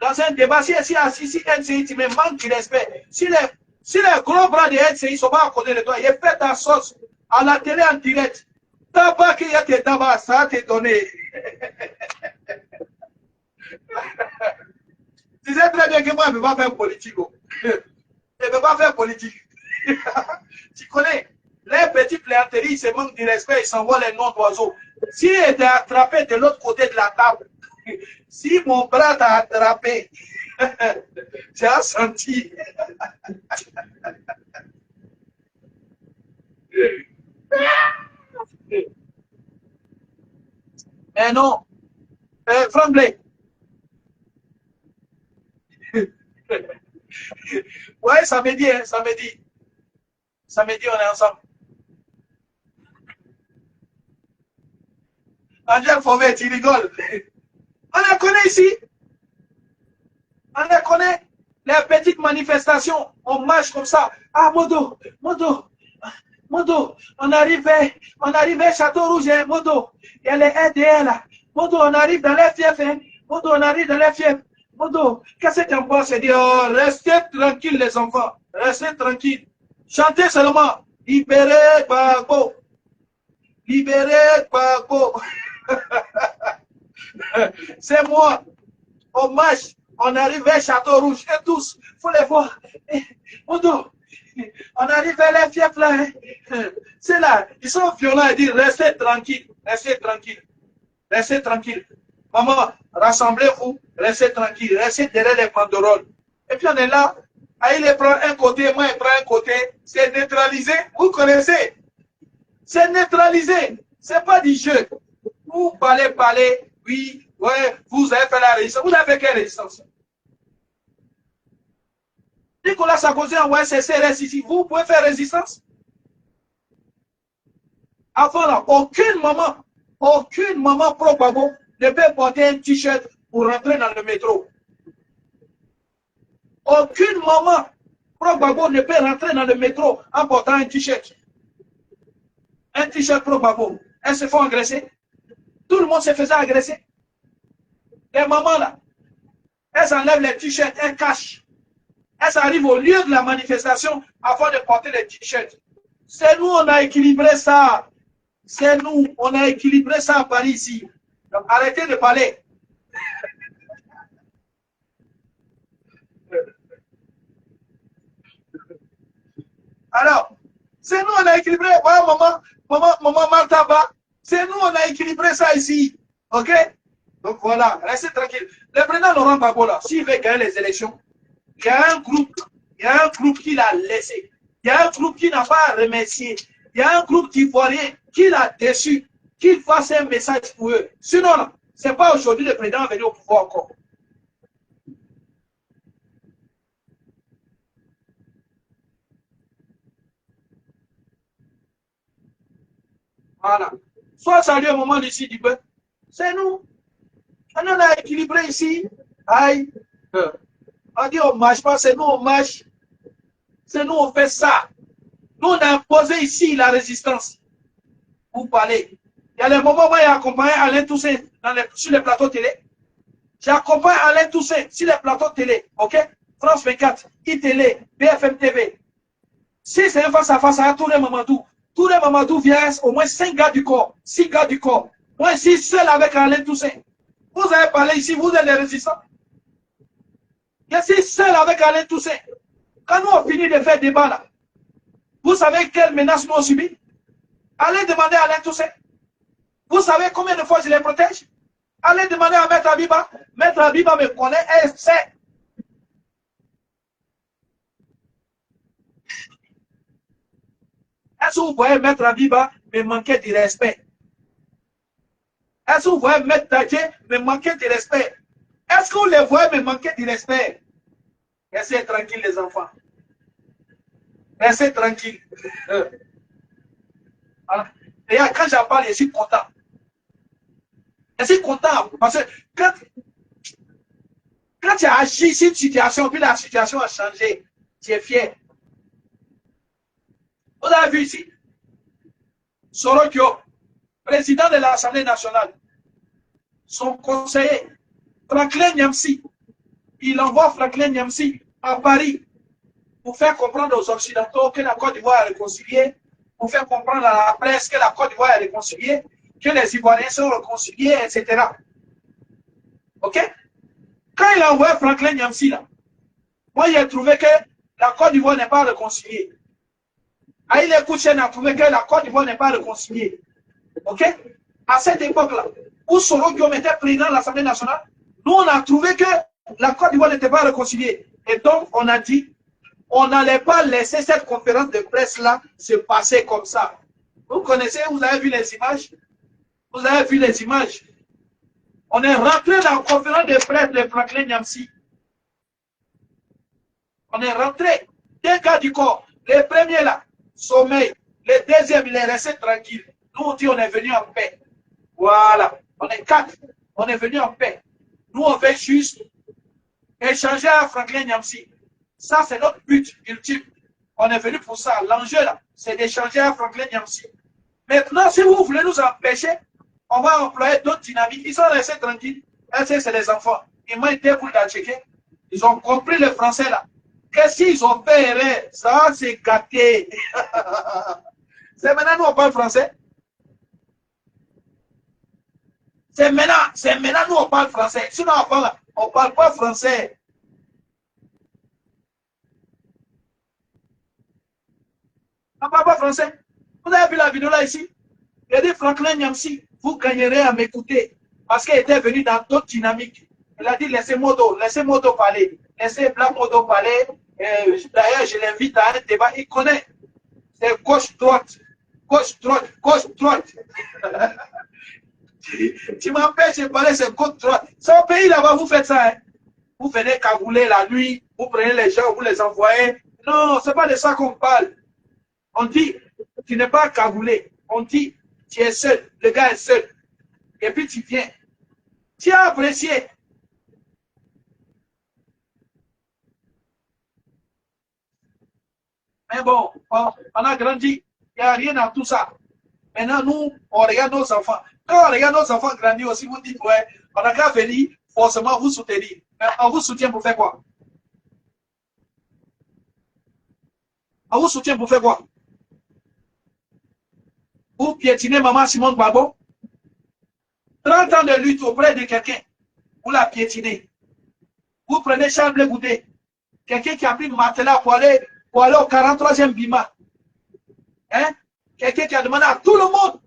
Dans un débat, si NCI, tu me manques du respect. Si les gros bras de NCI ne sont pas à côté de toi, ils font ta sauce à la télé en direct. Tabac qui a tes tabac, ça a été donné. Tu sais très bien que moi, je ne peux pas faire politique. Je ne peux pas faire politique. Tu connais, les petits plaisanteries, ils se manquent du respect, ils s'envoient les noms d'oiseaux. Si il était attrapé de l'autre côté de la table, si mon bras t'a attrapé, tu as senti. Mais non, Franck Blé. Ouais, samedi, hein, samedi. Samedi, on est ensemble. Angèle Fauvet, tu rigoles. On les connaît ici. On les connaît. Les petites manifestations, on marche comme ça. Ah, Modo, on arrive Château Rouge, hein, Modo. Il y a les RDR là. Modo, on arrive dans les fiefs, hein. Modo, on arrive dans les fiefs. Modo, qu'est-ce que tu en penses? C'est dire, oh, restez tranquilles les enfants. Restez tranquilles. Chantez seulement. Libérez Gbagbo. Libérez Gbagbo. C'est moi. On marche. On arrive vers Château Rouge. Et tous, il faut les voir. Modo, On arrive vers les fiefs là. Hein. C'est là, ils sont violents et disent restez tranquille, restez tranquille, restez tranquille. Maman, rassemblez-vous, restez tranquille, restez derrière les banderoles. Et puis on est là, il prend un côté, moi il prend un côté, c'est neutralisé, vous connaissez. C'est neutralisé, c'est pas du jeu. Vous parlez, oui, ouais, vous avez fait la résistance. Vous avez fait quelle résistance? Nicolas Sarkozy a envoyé ses CRS ici. Vous pouvez faire résistance? Avant là, aucune maman pro-Gbagbo ne peut porter un t-shirt pour rentrer dans le métro. Aucune maman pro-Gbagbo ne peut rentrer dans le métro en portant un t-shirt. Un t-shirt pro-Gbagbo. Elles se font agresser. Tout le monde se faisait agresser. Les mamans là, elles enlèvent les t-shirts, elles cachent. Elles arrivent au lieu de la manifestation avant de porter les t-shirts. C'est nous, on a équilibré ça. C'est nous, on a équilibré ça à Paris ici. Donc arrêtez de parler. Alors, c'est nous, on a équilibré. Voilà, maman Martaba. C'est nous, on a équilibré ça ici. OK? Donc voilà, restez tranquille. Le président Laurent Gbagbo, là, s'il veut gagner les élections, il y a un groupe qui l'a laissé. Il y a un groupe qui n'a pas remercié. Il y a un groupe d'Ivoiriens qui l'a déçu. Qu'il fasse un message pour eux. Sinon, ce n'est pas aujourd'hui le président venu au pouvoir encore. Voilà. Soit salué au moment d'ici du peuple. C'est nous. On a équilibré ici. Aïe. On dit on ne marche pas, c'est nous on marche. C'est nous on fait ça. Nous on a imposé ici la résistance. Vous parlez. Il y a les moments où j'ai accompagné Alain Toussaint sur les plateaux télé. J'ai accompagné Alain Toussaint sur les plateaux télé. OK? France 24, iTélé, BFM TV. Si c'est un face à face à Touré Mamadou, Touré Mamadou vient au moins 5 gars du corps, 6 gars du corps. Moi ici seul avec Alain Toussaint. Vous avez parlé ici, vous êtes les résistants. Je suis seul avec Alain Toussaint. Quand nous on finit de faire débat là, vous savez quelles menaces nous on subit? Allez demander à Alain Toussaint. Vous savez combien de fois je les protège? Allez demander à Maître Abiba. Maître Abiba me connaît, elle sait. Est-ce que vous voyez Maître Abiba me manquer de respect? Est-ce que vous voyez Maître Tadje me manquer de respect? Est-ce que vous les voyez me manquer de respect? Restez tranquille les enfants. Restez tranquille. Voilà. Et quand j'en parle, je suis content. Je suis content parce que quand tu as agi sur une situation, puis la situation a changé, tu es fier. Vous avez vu ici, Sorokyo, président de l'Assemblée nationale, son conseiller, Franklin Nyamsi, il envoie Franklin Nyamsi à Paris pour faire comprendre aux Occidentaux que la Côte d'Ivoire est réconciliée, pour faire comprendre à la presse que la Côte d'Ivoire est réconciliée, que les Ivoiriens sont réconciliés, etc. OK? Quand il a envoyé Franklin Nyamsi, là, moi, j'ai trouvé que la Côte d'Ivoire n'est pas réconciliée. Aïe Kouchen a trouvé que la Côte d'Ivoire n'est pas réconciliée. OK? À cette époque-là, où Sorokyo était président de l'Assemblée nationale, nous, on a trouvé que la Côte d'Ivoire n'était pas réconciliée. Et donc, on a dit, on n'allait pas laisser cette conférence de presse-là se passer comme ça. Vous connaissez, vous avez vu les images? Vous avez vu les images? On est rentré dans la conférence de presse de Franklin Nyamsi. On est rentré. Deux gars du corps. Les premiers là, sommeil. Les deuxièmes, il est resté tranquille. Nous, on dit, on est venu en paix. Voilà. On est 4. On est venu en paix. Nous, on veut juste échanger à Franklin Nyamsi. Ça, c'est notre but ultime. On est venu pour ça. L'enjeu, là, c'est d'échanger à Franklin Nyamsi. Maintenant, si vous voulez nous empêcher, on va employer d'autres dynamiques. Ils sont restés tranquilles. C'est les enfants. Ils m'ont été pour la checker. Ils ont compris le français, là. Qu'est-ce qu'ils ont fait? Ça, c'est gâté. C'est maintenant, nous, on parle français. C'est maintenant, nous, on parle français. Sinon, on parle pas français. On ne parle pas français. Vous avez vu la vidéo là ici? Il a dit Franklin Nyamsi, vous gagnerez à m'écouter. Parce qu'il était venu dans d'autres dynamiques. Il a dit laissez Modo parler. Laissez Black Modo parler. D'ailleurs, je l'invite à un débat. Il connaît. C'est gauche-droite. Gauche-droite. Gauche-droite. Tu m'empêches de parler, c'est gauche-droite. C'est au pays là-bas, vous faites ça. Hein? Vous venez cagouler la nuit, vous prenez les gens, vous les envoyez. Non, ce n'est pas de ça qu'on parle. On dit, tu n'es pas cagoulé. On dit, tu es seul, le gars est seul. Et puis tu viens. Tu as apprécié. Mais bon, on a grandi. Il n'y a rien dans tout ça. Maintenant, nous, on regarde nos enfants. Quand on regarde nos enfants grandir aussi, vous dites, ouais, on n'a qu'à venir forcément vous soutenir. Mais on vous soutient pour faire quoi? On vous soutient pour faire quoi? Vous piétinez maman Simone Gbagbo. 30 ans de lutte auprès de quelqu'un. Vous la piétinez. Vous prenez Charles Blé Goudé. Quelqu'un qui a pris matelas pour aller au 43e Bima. Hein? Quelqu'un qui a demandé à tout le monde,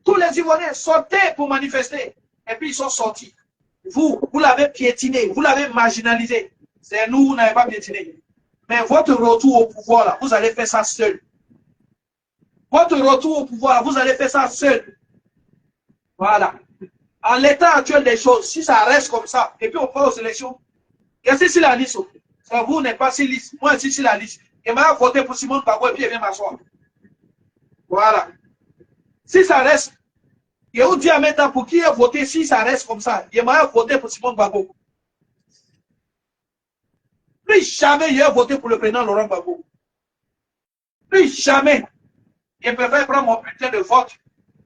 tous les Ivoiriens, sortez pour manifester. Et puis ils sont sortis. Vous l'avez piétiné, vous l'avez marginalisé. C'est nous, vous n'avez pas piétiné. Mais votre retour au pouvoir, là, vous allez faire ça seul. Votre retour au pouvoir, vous allez faire ça seul. Voilà. En l'état actuel des choses, si ça reste comme ça, et puis on part aux élections, qu'est-ce que c'est la liste? Ça vous n'est pas si liste. Moi, si c'est la liste. Et m'a voté pour Simone Gbagbo et puis il vient m'asseoir. Voilà. Si ça reste, et on dit à maintenant pour qui a voté, si ça reste comme ça, il m'a voté pour Simone Gbagbo. Plus jamais il a voté pour le président Laurent Gbagbo. Plus jamais. Je préfère prendre mon bulletin de vote,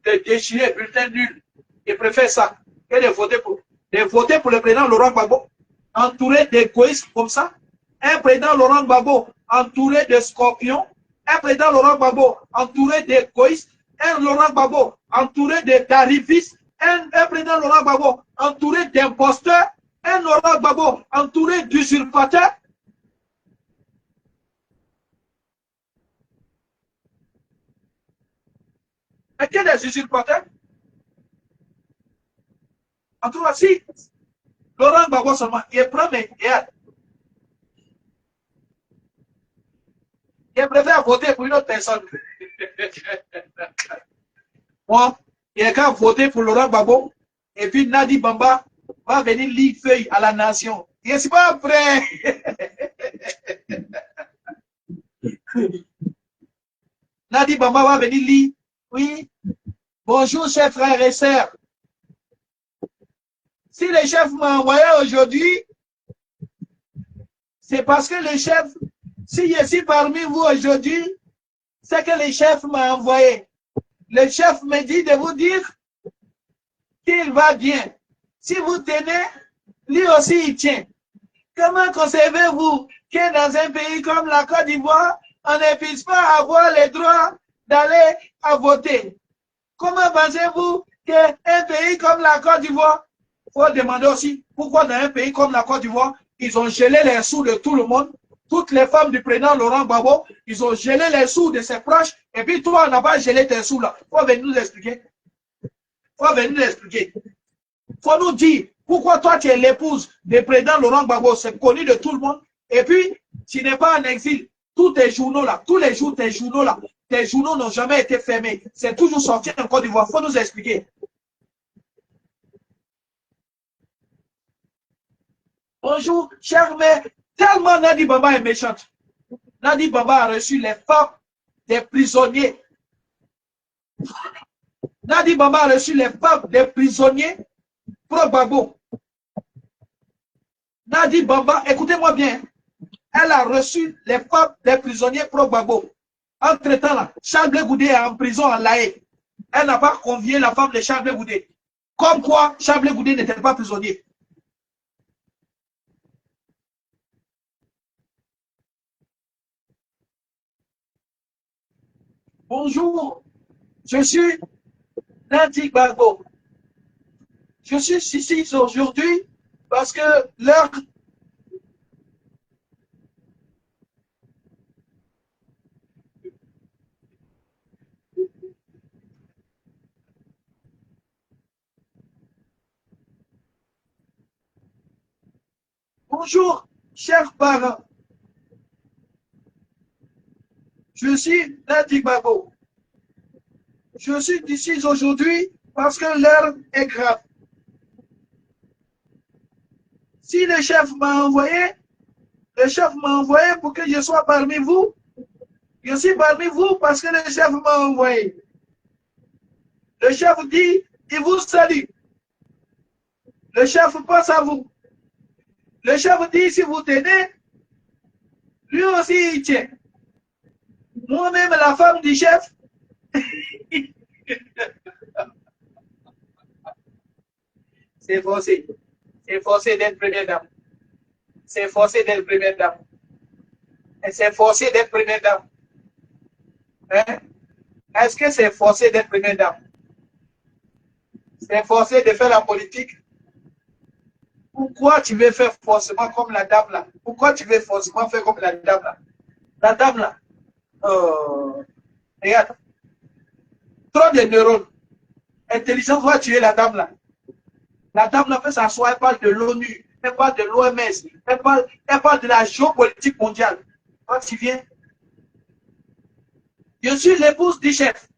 de déchirer le bulletin nul. Je préfère ça que de voter pour le président Laurent Gbagbo, entouré d'égoïstes comme ça. Un président Laurent Gbagbo entouré de scorpions. Un président Laurent Gbagbo entouré d'égoïstes. Un Laurent Gbagbo entouré d'arrivistes. Un président Laurent Gbagbo entouré d'imposteurs. Un Laurent Gbagbo entouré d'usurpateurs. Mais quel est usurpateurs? En tout cas, si Laurent Gbagbo seulement, il prend mes guerres. Il préfère voter pour une autre personne. Moi, il a qu'à voter pour Laurent Gbagbo. Et puis Nadi Bamba va venir lire feuille à la nation. Je ne suis pas prêt. Nadi Bamba va venir lire. Oui. Bonjour, chers frères et sœurs. Si le chef m'a envoyé aujourd'hui, c'est parce que le chef, si je suis parmi vous aujourd'hui, c'est que le chef m'a envoyé. Le chef me dit de vous dire qu'il va bien. Si vous tenez, lui aussi il tient. Comment concevez-vous que dans un pays comme la Côte d'Ivoire, on ne puisse pas avoir le droit d'aller à voter? Comment pensez-vous qu'un pays comme la Côte d'Ivoire, il faut demander aussi pourquoi dans un pays comme la Côte d'Ivoire, ils ont gelé les sous de tout le monde. Toutes les femmes du président Laurent Gbagbo, ils ont gelé les sous de ses proches. Et puis toi, on n'a pas gelé tes sous là. Il faut venir nous expliquer. Il faut venir nous expliquer. Il faut nous dire pourquoi toi, tu es l'épouse du président Laurent Gbagbo. C'est connu de tout le monde. Et puis, tu n'es pas en exil. Tous tes journaux là, tous les jours, tes journaux là, tes journaux n'ont jamais été fermés. C'est toujours sorti en Côte d'Ivoire. Il faut nous expliquer. Bonjour, cher mère. Tellement Nadi Bamba est méchante. Nadi Bamba a reçu les femmes des prisonniers. Nadi Bamba a reçu les femmes des prisonniers pro-Gbagbo. Nadi Bamba, écoutez-moi bien, elle a reçu les femmes des prisonniers pro-Gbagbo. Entre-temps, là, Charles Blé Goudé est en prison à La Haye. Elle n'a pas convié la femme de Charles Blé Goudé. Comme quoi, Charles Blé Goudé n'était pas prisonnier. Bonjour, je suis Nadi Gbagbo. Je suis ici aujourd'hui parce que l'heure Bonjour, chers parents. Je suis Nadi Babo. Je suis ici aujourd'hui parce que l'heure est grave. Si le chef m'a envoyé, pour que je sois parmi vous. Je suis parmi vous parce que le chef m'a envoyé. Le chef dit, il vous salue. Le chef pense à vous. Le chef dit, si vous tenez, lui aussi il tient. Moi-même, la femme du chef, c'est forcé. C'est forcé d'être première dame. C'est forcé d'être première dame. Et c'est forcé d'être première dame. Hein? Est-ce que c'est forcé d'être première dame? C'est forcé de faire la politique? Pourquoi tu veux faire forcément comme la dame là? Pourquoi tu veux forcément faire comme la dame là? La dame là, regarde, trop de neurones. Intelligence va tuer la dame là. La dame là peut s'asseoir, elle parle de l'ONU, elle parle de l'OMS, elle parle de la géopolitique mondiale. Quand tu viens, je suis l'épouse du chef.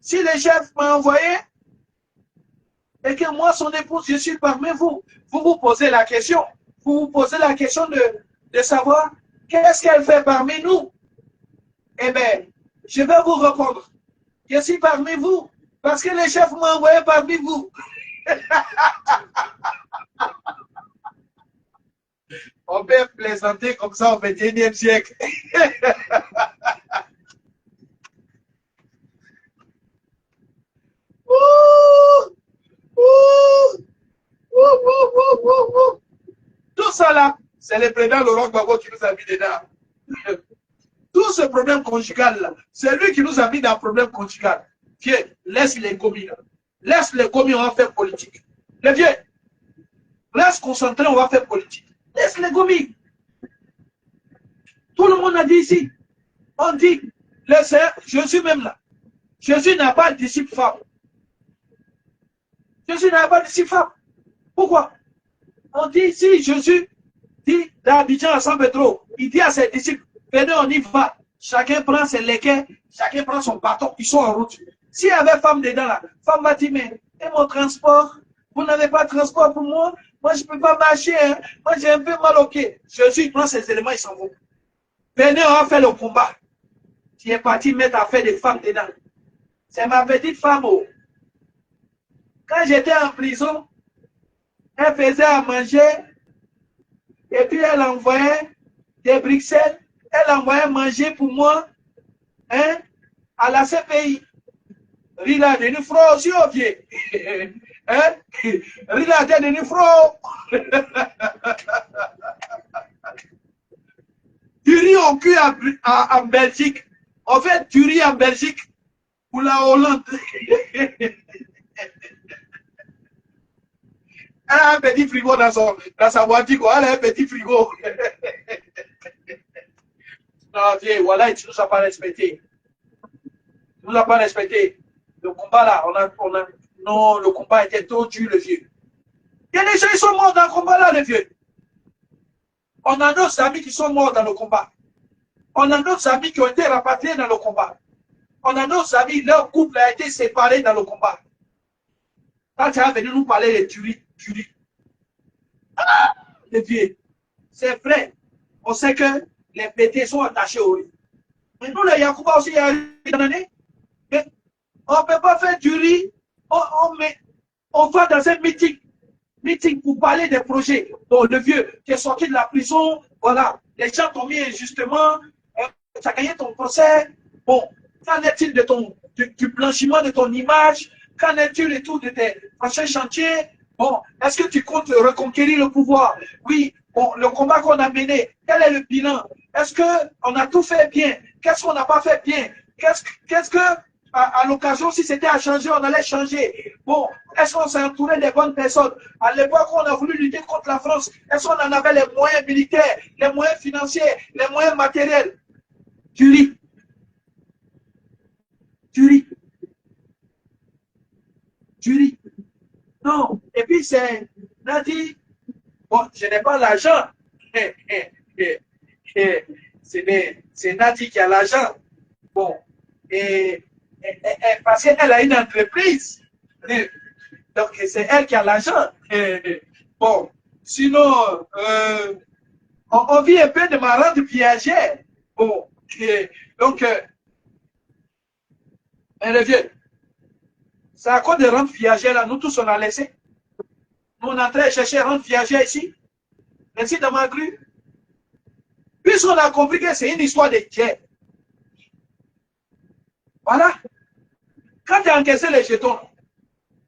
Si le chef m'a envoyé et que moi, son épouse, je suis parmi vous, vous vous posez la question. Vous vous posez la question de savoir qu'est-ce qu'elle fait parmi nous. Eh bien, je vais vous répondre. Je suis parmi vous parce que le chef m'a envoyé parmi vous. On peut plaisanter comme ça au XXIe siècle. Tout ça là, c'est le président Laurent Gbagbo qui nous a mis dedans. Tout ce problème conjugal là, c'est lui qui nous a mis dans le problème conjugal. Vieux, laisse les commis là. Laisse les commis, on va faire politique. Les vieux, laisse concentrer, on va faire politique. Laisse les commis. Tout le monde a dit ici. On dit, Jésus même là. Jésus n'a pas de disciple femme. Jésus n'a pas de disciple femme. Pourquoi? On dit ici, Jésus dit dans Abidjan à San Pedro, il dit à ses disciples, venez, on y va. Chacun prend ses léguins, chacun prend son bâton, ils sont en route. S'il y avait femme dedans là, femme va dire, mais et mon transport? Vous n'avez pas de transport pour moi? Moi, je ne peux pas marcher. Hein? Moi, j'ai un peu mal au pied. Jésus, il prend ses éléments, il s'en va. Venez, on va faire le combat. Tu es parti mettre affaire des femmes dedans. C'est ma petite femme. Oh. Quand j'étais en prison, elle faisait à manger et puis elle envoyait des Bruxelles, elle envoyait manger pour moi hein, à la CPI. Rila de Nufro aussi au pied. Hein? Rila de Nufro. Du riz au cul en Belgique. En fait, du riz en Belgique pour la Hollande. Elle a un petit frigo dans sa voiture, quoi. Elle a un petit frigo. Non, vieux, voilà, tu ne nous as pas respecté. Tu ne nous as pas respecté. Le combat là, non, le combat était trop dur, le vieux. Il y a des gens qui sont morts dans le combat là, le vieux. On a d'autres amis qui sont morts dans le combat. On a d'autres amis qui ont été rapatriés dans le combat. On a d'autres amis, leur couple a été séparé dans le combat. Quand tu es venu nous parler de tuerie. Ah, les vieux, c'est vrai. On sait que les pétés sont attachés au riz. Mais nous, les Yacouba aussi, il y a une année. Mais on ne peut pas faire du riz. On va dans un meeting pour parler des projets. Donc, le vieux, tu es sorti de la prison, voilà. Les gens t'ont mis injustement, tu as gagné ton procès. Bon, qu'en est-il de du blanchiment de ton image? Qu'en est-il et tout de tes prochains chantiers? Bon, est-ce que tu comptes reconquérir le pouvoir? Oui, bon, le combat qu'on a mené, quel est le bilan? Est-ce qu'on a tout fait bien? Qu'est-ce qu'on n'a pas fait bien? Qu'est-ce que, à l'occasion, si c'était à changer, on allait changer? Bon, est-ce qu'on s'est entouré des bonnes personnes? À l'époque, on a voulu lutter contre la France. Est-ce qu'on en avait les moyens militaires, les moyens financiers, les moyens matériels? Tu ris. Non. Et puis, c'est Nadi, Bon, je n'ai pas l'argent. C'est Nadi qui a l'argent. Bon, parce qu'elle a une entreprise. Donc, c'est elle qui a l'argent. Bon, sinon, on vit un peu de ma rente viagère. Bon, donc, elle revient. C'est à cause de rente viagère, là, nous tous, on a laissé. Nous, on est en train de chercher rente viagère ici, ici dans ma grue. Puisqu'on a compris que c'est une histoire de guerre. Voilà. Quand tu as encaissé les jetons,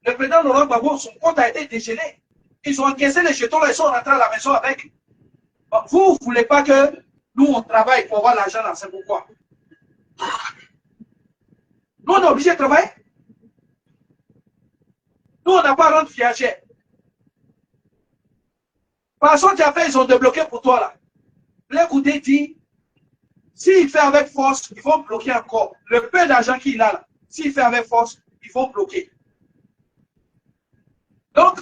le président Laurent Gbagbo, son compte a été dégelé. Ils ont encaissé les jetons, là, ils sont rentrés à la maison avec. Vous ne voulez pas que nous, on travaille pour avoir l'argent là, c'est pourquoi. Nous, on est obligé de travailler. Nous, on n'a pas rente viagère. Par contre, tu as fait, ils ont débloqué pour toi là. L'écoutez dit, s'il fait avec force, ils vont bloquer encore. Le peu d'argent qu'il a là, s'il fait avec force, ils vont bloquer. Donc,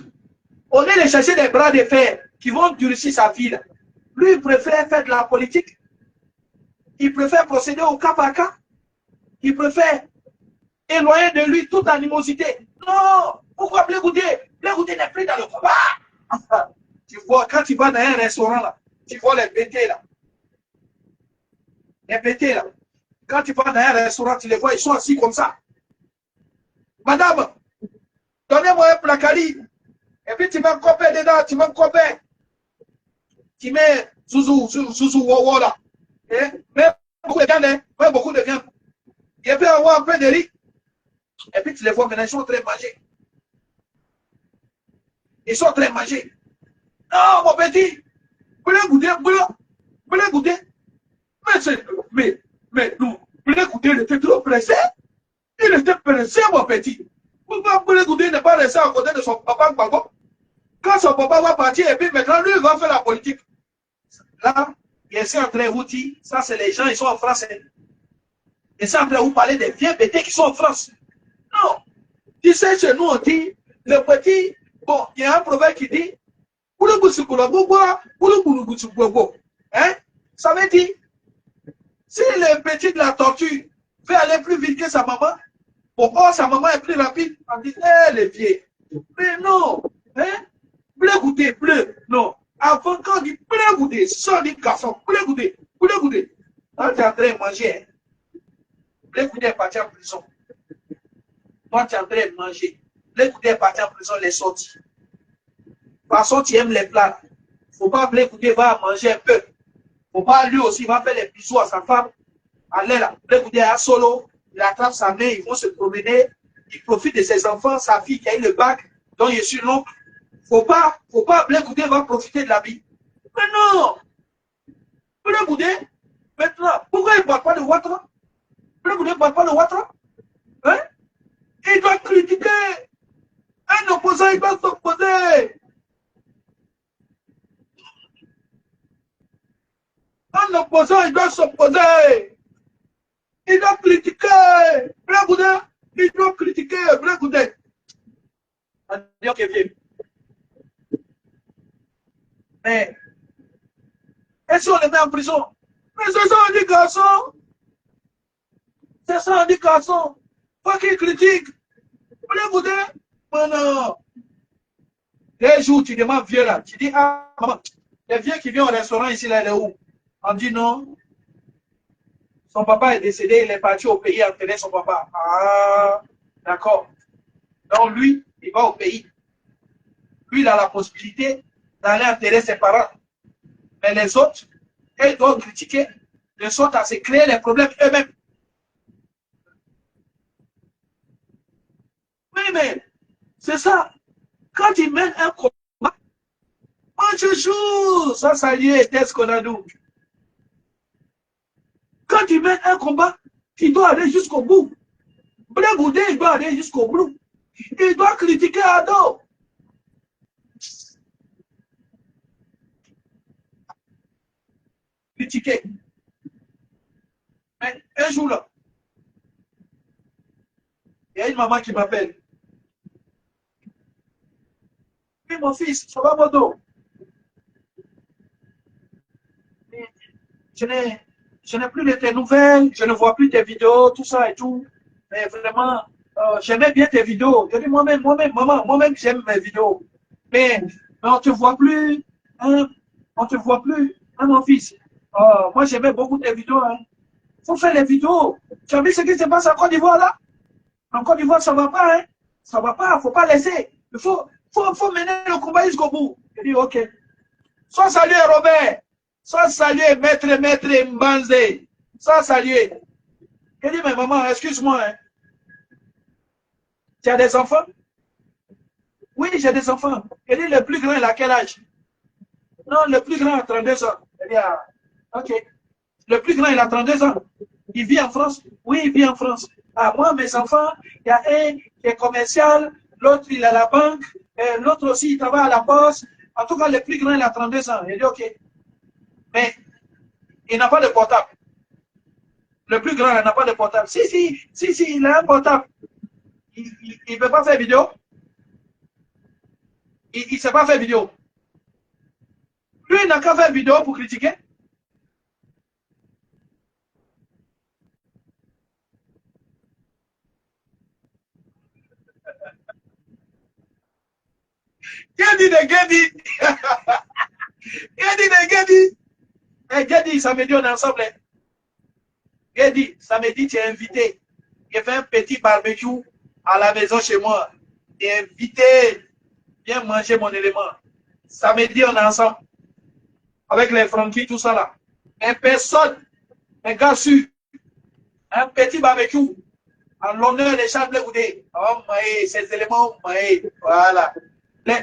au lieu de chercher des bras de fer qui vont durcir sa vie, là, lui, il préfère faire de la politique. Il préfère procéder au cas par cas. Il préfère éloigner de lui toute animosité. Non! Pourquoi Blé Goudé? Blé Goudé n'est plus dans le combat. Tu vois, quand tu vas dans un restaurant, là, tu vois les BT, là. Les BT, là. Quand tu vas dans un restaurant, tu les vois, ils sont assis comme ça. Madame, donnez-moi un placali. Et puis tu mets un copain dedans, tu mets un copain. Tu mets zouzou, wow, là. Mais beaucoup de viande, hein? Mais beaucoup de viande. Et puis avoir un peu de riz. Et puis tu les vois maintenant, ils sont en train de manger. Ils sont en train de manger. Non, mon petit, blé goûter. Mais non, blé goûter, il était trop pressé. Il était pressé, mon petit. Pourquoi blé goûter n'est pas resté à côté de son papa Gbagbo? Quand son papa va partir, et puis maintenant, lui, il va faire la politique. Là, il est en train de vous dire, ça, c'est les gens, ils sont en France. Il est en train de vous parler des vieux bêtés qui sont en France. Non. Tu sais, chez nous, on dit, le petit, bon, il y a un proverbe qui dit, hein? Ça veut dire, si le petit de la tortue fait aller plus vite que sa maman, pourquoi sa maman est plus rapide? On dit, eh, les vieux. Mais non, hein? Blé goûté, bleu, non. Avant, quand on dit blé goûté, ça on dit garçon, blé goûté. Quand tu es en train de manger, hein? Blé goûté est parti en prison. Toi, tu es en train de manger. Blé goûté est parti en prison, les sorties. De toute façon, tu aimes les plats. Il ne faut pas Blé goûté va manger un peu. Il ne faut pas lui aussi, il va faire les bisous à sa femme. Allez là, Blé goûté à solo, il attrape sa main, ils vont se promener. Il profite de ses enfants, sa fille qui a eu le bac, dont je suis l'oncle. Faut pas Blé goûté va profiter de la vie. Mais non! Blé goûté, maintenant, pourquoi il ne parle pas de Ouattara? Blé goûté ne parle pas de Ouattara? Hein? Il doit critiquer. Un opposant, il doit s'opposer. Un opposant, il doit s'opposer. Il doit critiquer. Blé goûté, il doit critiquer. Blé goûté. Mais, et si on les met en prison? Mais c'est ça, on dit garçon. C'est ça, on dit garçon. Pas qu'il critique. Blé goûté. Mais non. Les jours, tu demandes vieux là. Tu dis, ah, maman, les vieux qui viennent au restaurant ici, là, il est où? On dit non. Son papa est décédé, il est parti au pays enterrer son papa. Ah, d'accord. Donc lui, il va au pays. Lui, il a la possibilité d'aller enterrer ses parents. Mais les autres, ils doivent critiquer de sorte à se créer les problèmes eux-mêmes. Oui, mais c'est ça. Quand ils mènent un combat, on se joue. Ça y est, qu'est-ce qu'on a nous? Quand tu mènes un combat, tu dois aller jusqu'au bout. Blé Goudé, il doit aller jusqu'au bout. Il doit critiquer Ado. Critiquer. Mais un jour là, il y a une maman qui m'appelle. Oui, mon fils, ça va, moto? je n'ai plus de tes nouvelles, je ne vois plus tes vidéos, tout ça et tout. Mais vraiment, j'aimais bien tes vidéos. Je dis moi-même, maman, moi-même, j'aime mes vidéos. Mais on ne te voit plus, hein, on ne te voit plus, hein, mon fils. Moi, j'aimais beaucoup tes vidéos. Hein. Faut faire les vidéos. Tu as vu ce qui se passe en Côte d'Ivoire là? En Côte d'Ivoire, ça ne va pas, hein? Ça ne va pas, il ne faut pas laisser. Il faut mener le combat jusqu'au bout. Je dis, ok. Sois salué, Robert. Sois salué, maître Mbanzé. Sois salué. Je dis, mais maman, excuse-moi. Hein. Tu as des enfants? Oui, j'ai des enfants. Je dis, le plus grand, il a quel âge? Non, le plus grand a 32 ans. Je dis, ah, ok. Le plus grand, il a 32 ans. Il vit en France? Oui, il vit en France. Ah, moi, mes enfants, il y a un qui est commercial, l'autre, il est à la banque, l'autre aussi, il travaille à la poste. En tout cas, le plus grand, il a 32 ans. Il dit, ok. Mais il n'a pas de portable. Le plus grand, il n'a pas de portable. Si, il a un portable. Il ne peut pas faire vidéo. Il ne sait pas faire vidéo. Lui, il n'a qu'à faire vidéo pour critiquer. Gedi de Gedi. Gedi de Gedi. Gedi, samedi, on est ensemble. Gedi, samedi, tu es invité. J'ai fait un petit barbecue à la maison chez moi. Tu es invité. Viens manger mon élément. Samedi, on est ensemble. Avec les Frankie, tout ça là. Mais personne, un gars sûr, un petit barbecue en l'honneur des Charles Goudé. Oh, ces éléments, voilà.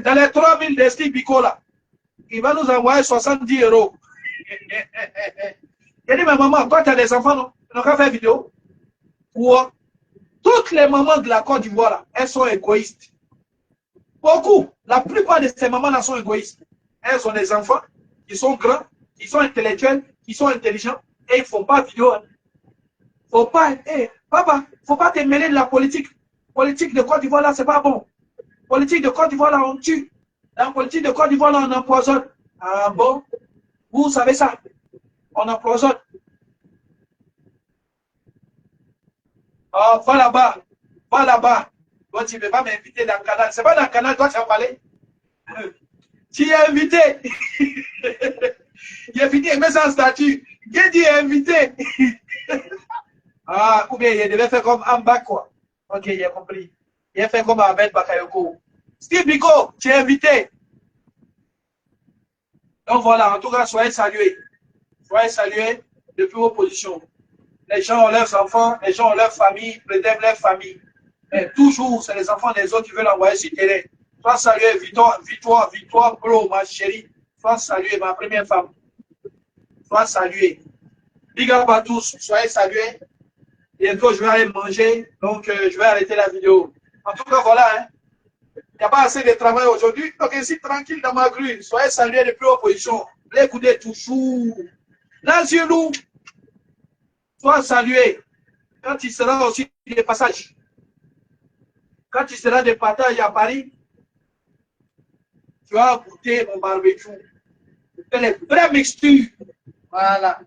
Dans les 3000 de Steve Biko là, il va nous envoyer 70 €. Il dit, mais maman, toi, tu as des enfants, non? Tu n'as qu'à faire vidéo. Quoi? Toutes les mamans de la Côte d'Ivoire là, elles sont égoïstes. Beaucoup. La plupart de ces mamans là sont égoïstes. Elles ont des enfants qui sont grands, qui sont intellectuels, qui sont intelligents, et ils ne font pas vidéo. Hein. Faut pas, papa, faut pas te mêler de la politique. Politique de Côte d'Ivoire là, c'est pas bon. Politique de Côte d'Ivoire là, on tue. Dans la politique de Côte d'Ivoire là, on empoisonne. Ah bon? Vous savez ça? On empoisonne. Oh, va là-bas. Va là-bas. Toi, tu ne peux pas m'inviter dans le canal. C'est pas dans le canal, toi, tu as parlé. Tu es invité. Il est fini, il met ça en statut. Gedi est invité. Ah, ou bien il devait faire comme Amba, quoi. Ok, il a compris. Il a fait comme Ahmed Bakayoko. Steve Biko, tu es invité. Donc voilà, en tout cas, soyez salués. Soyez salués depuis vos positions. Les gens ont leurs enfants, les gens ont leur famille, préservent leur famille. Mais toujours, c'est les enfants des autres qui veulent envoyer sur le terrain. Sois salué, victoire, bro, ma chérie. Sois salué, ma première femme. Sois salué. Big up à tous, soyez salués. Bientôt, je vais aller manger, donc je vais arrêter la vidéo. En tout cas, voilà. Hein. Il n'y a pas assez de travail aujourd'hui. Donc, ici, tranquille dans ma grue. Soyez salués depuis l'opposition. L'écoutez toujours. Là, sur nous, sois salué. Quand il sera aussi des passages. Quand il sera des partages à Paris, tu vas goûter mon barbecue. C'est les vraies mixtures. Voilà.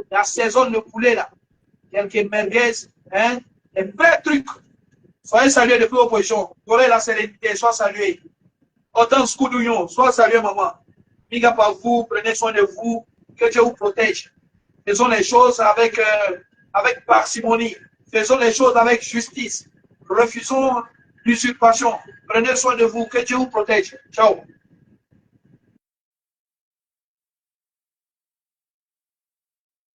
La saison de poulet, là. Quelques merguez, hein. Les vrais trucs. Soyez salués depuis l'opposition. Aurez la sérénité, sois salués. Autant Scoudouillon, sois salué, maman. Big up à vous, prenez soin de vous, que Dieu vous protège. Faisons les choses avec parcimonie. Faisons les choses avec justice. Refusons l'usurpation. Prenez soin de vous, que Dieu vous protège. Ciao.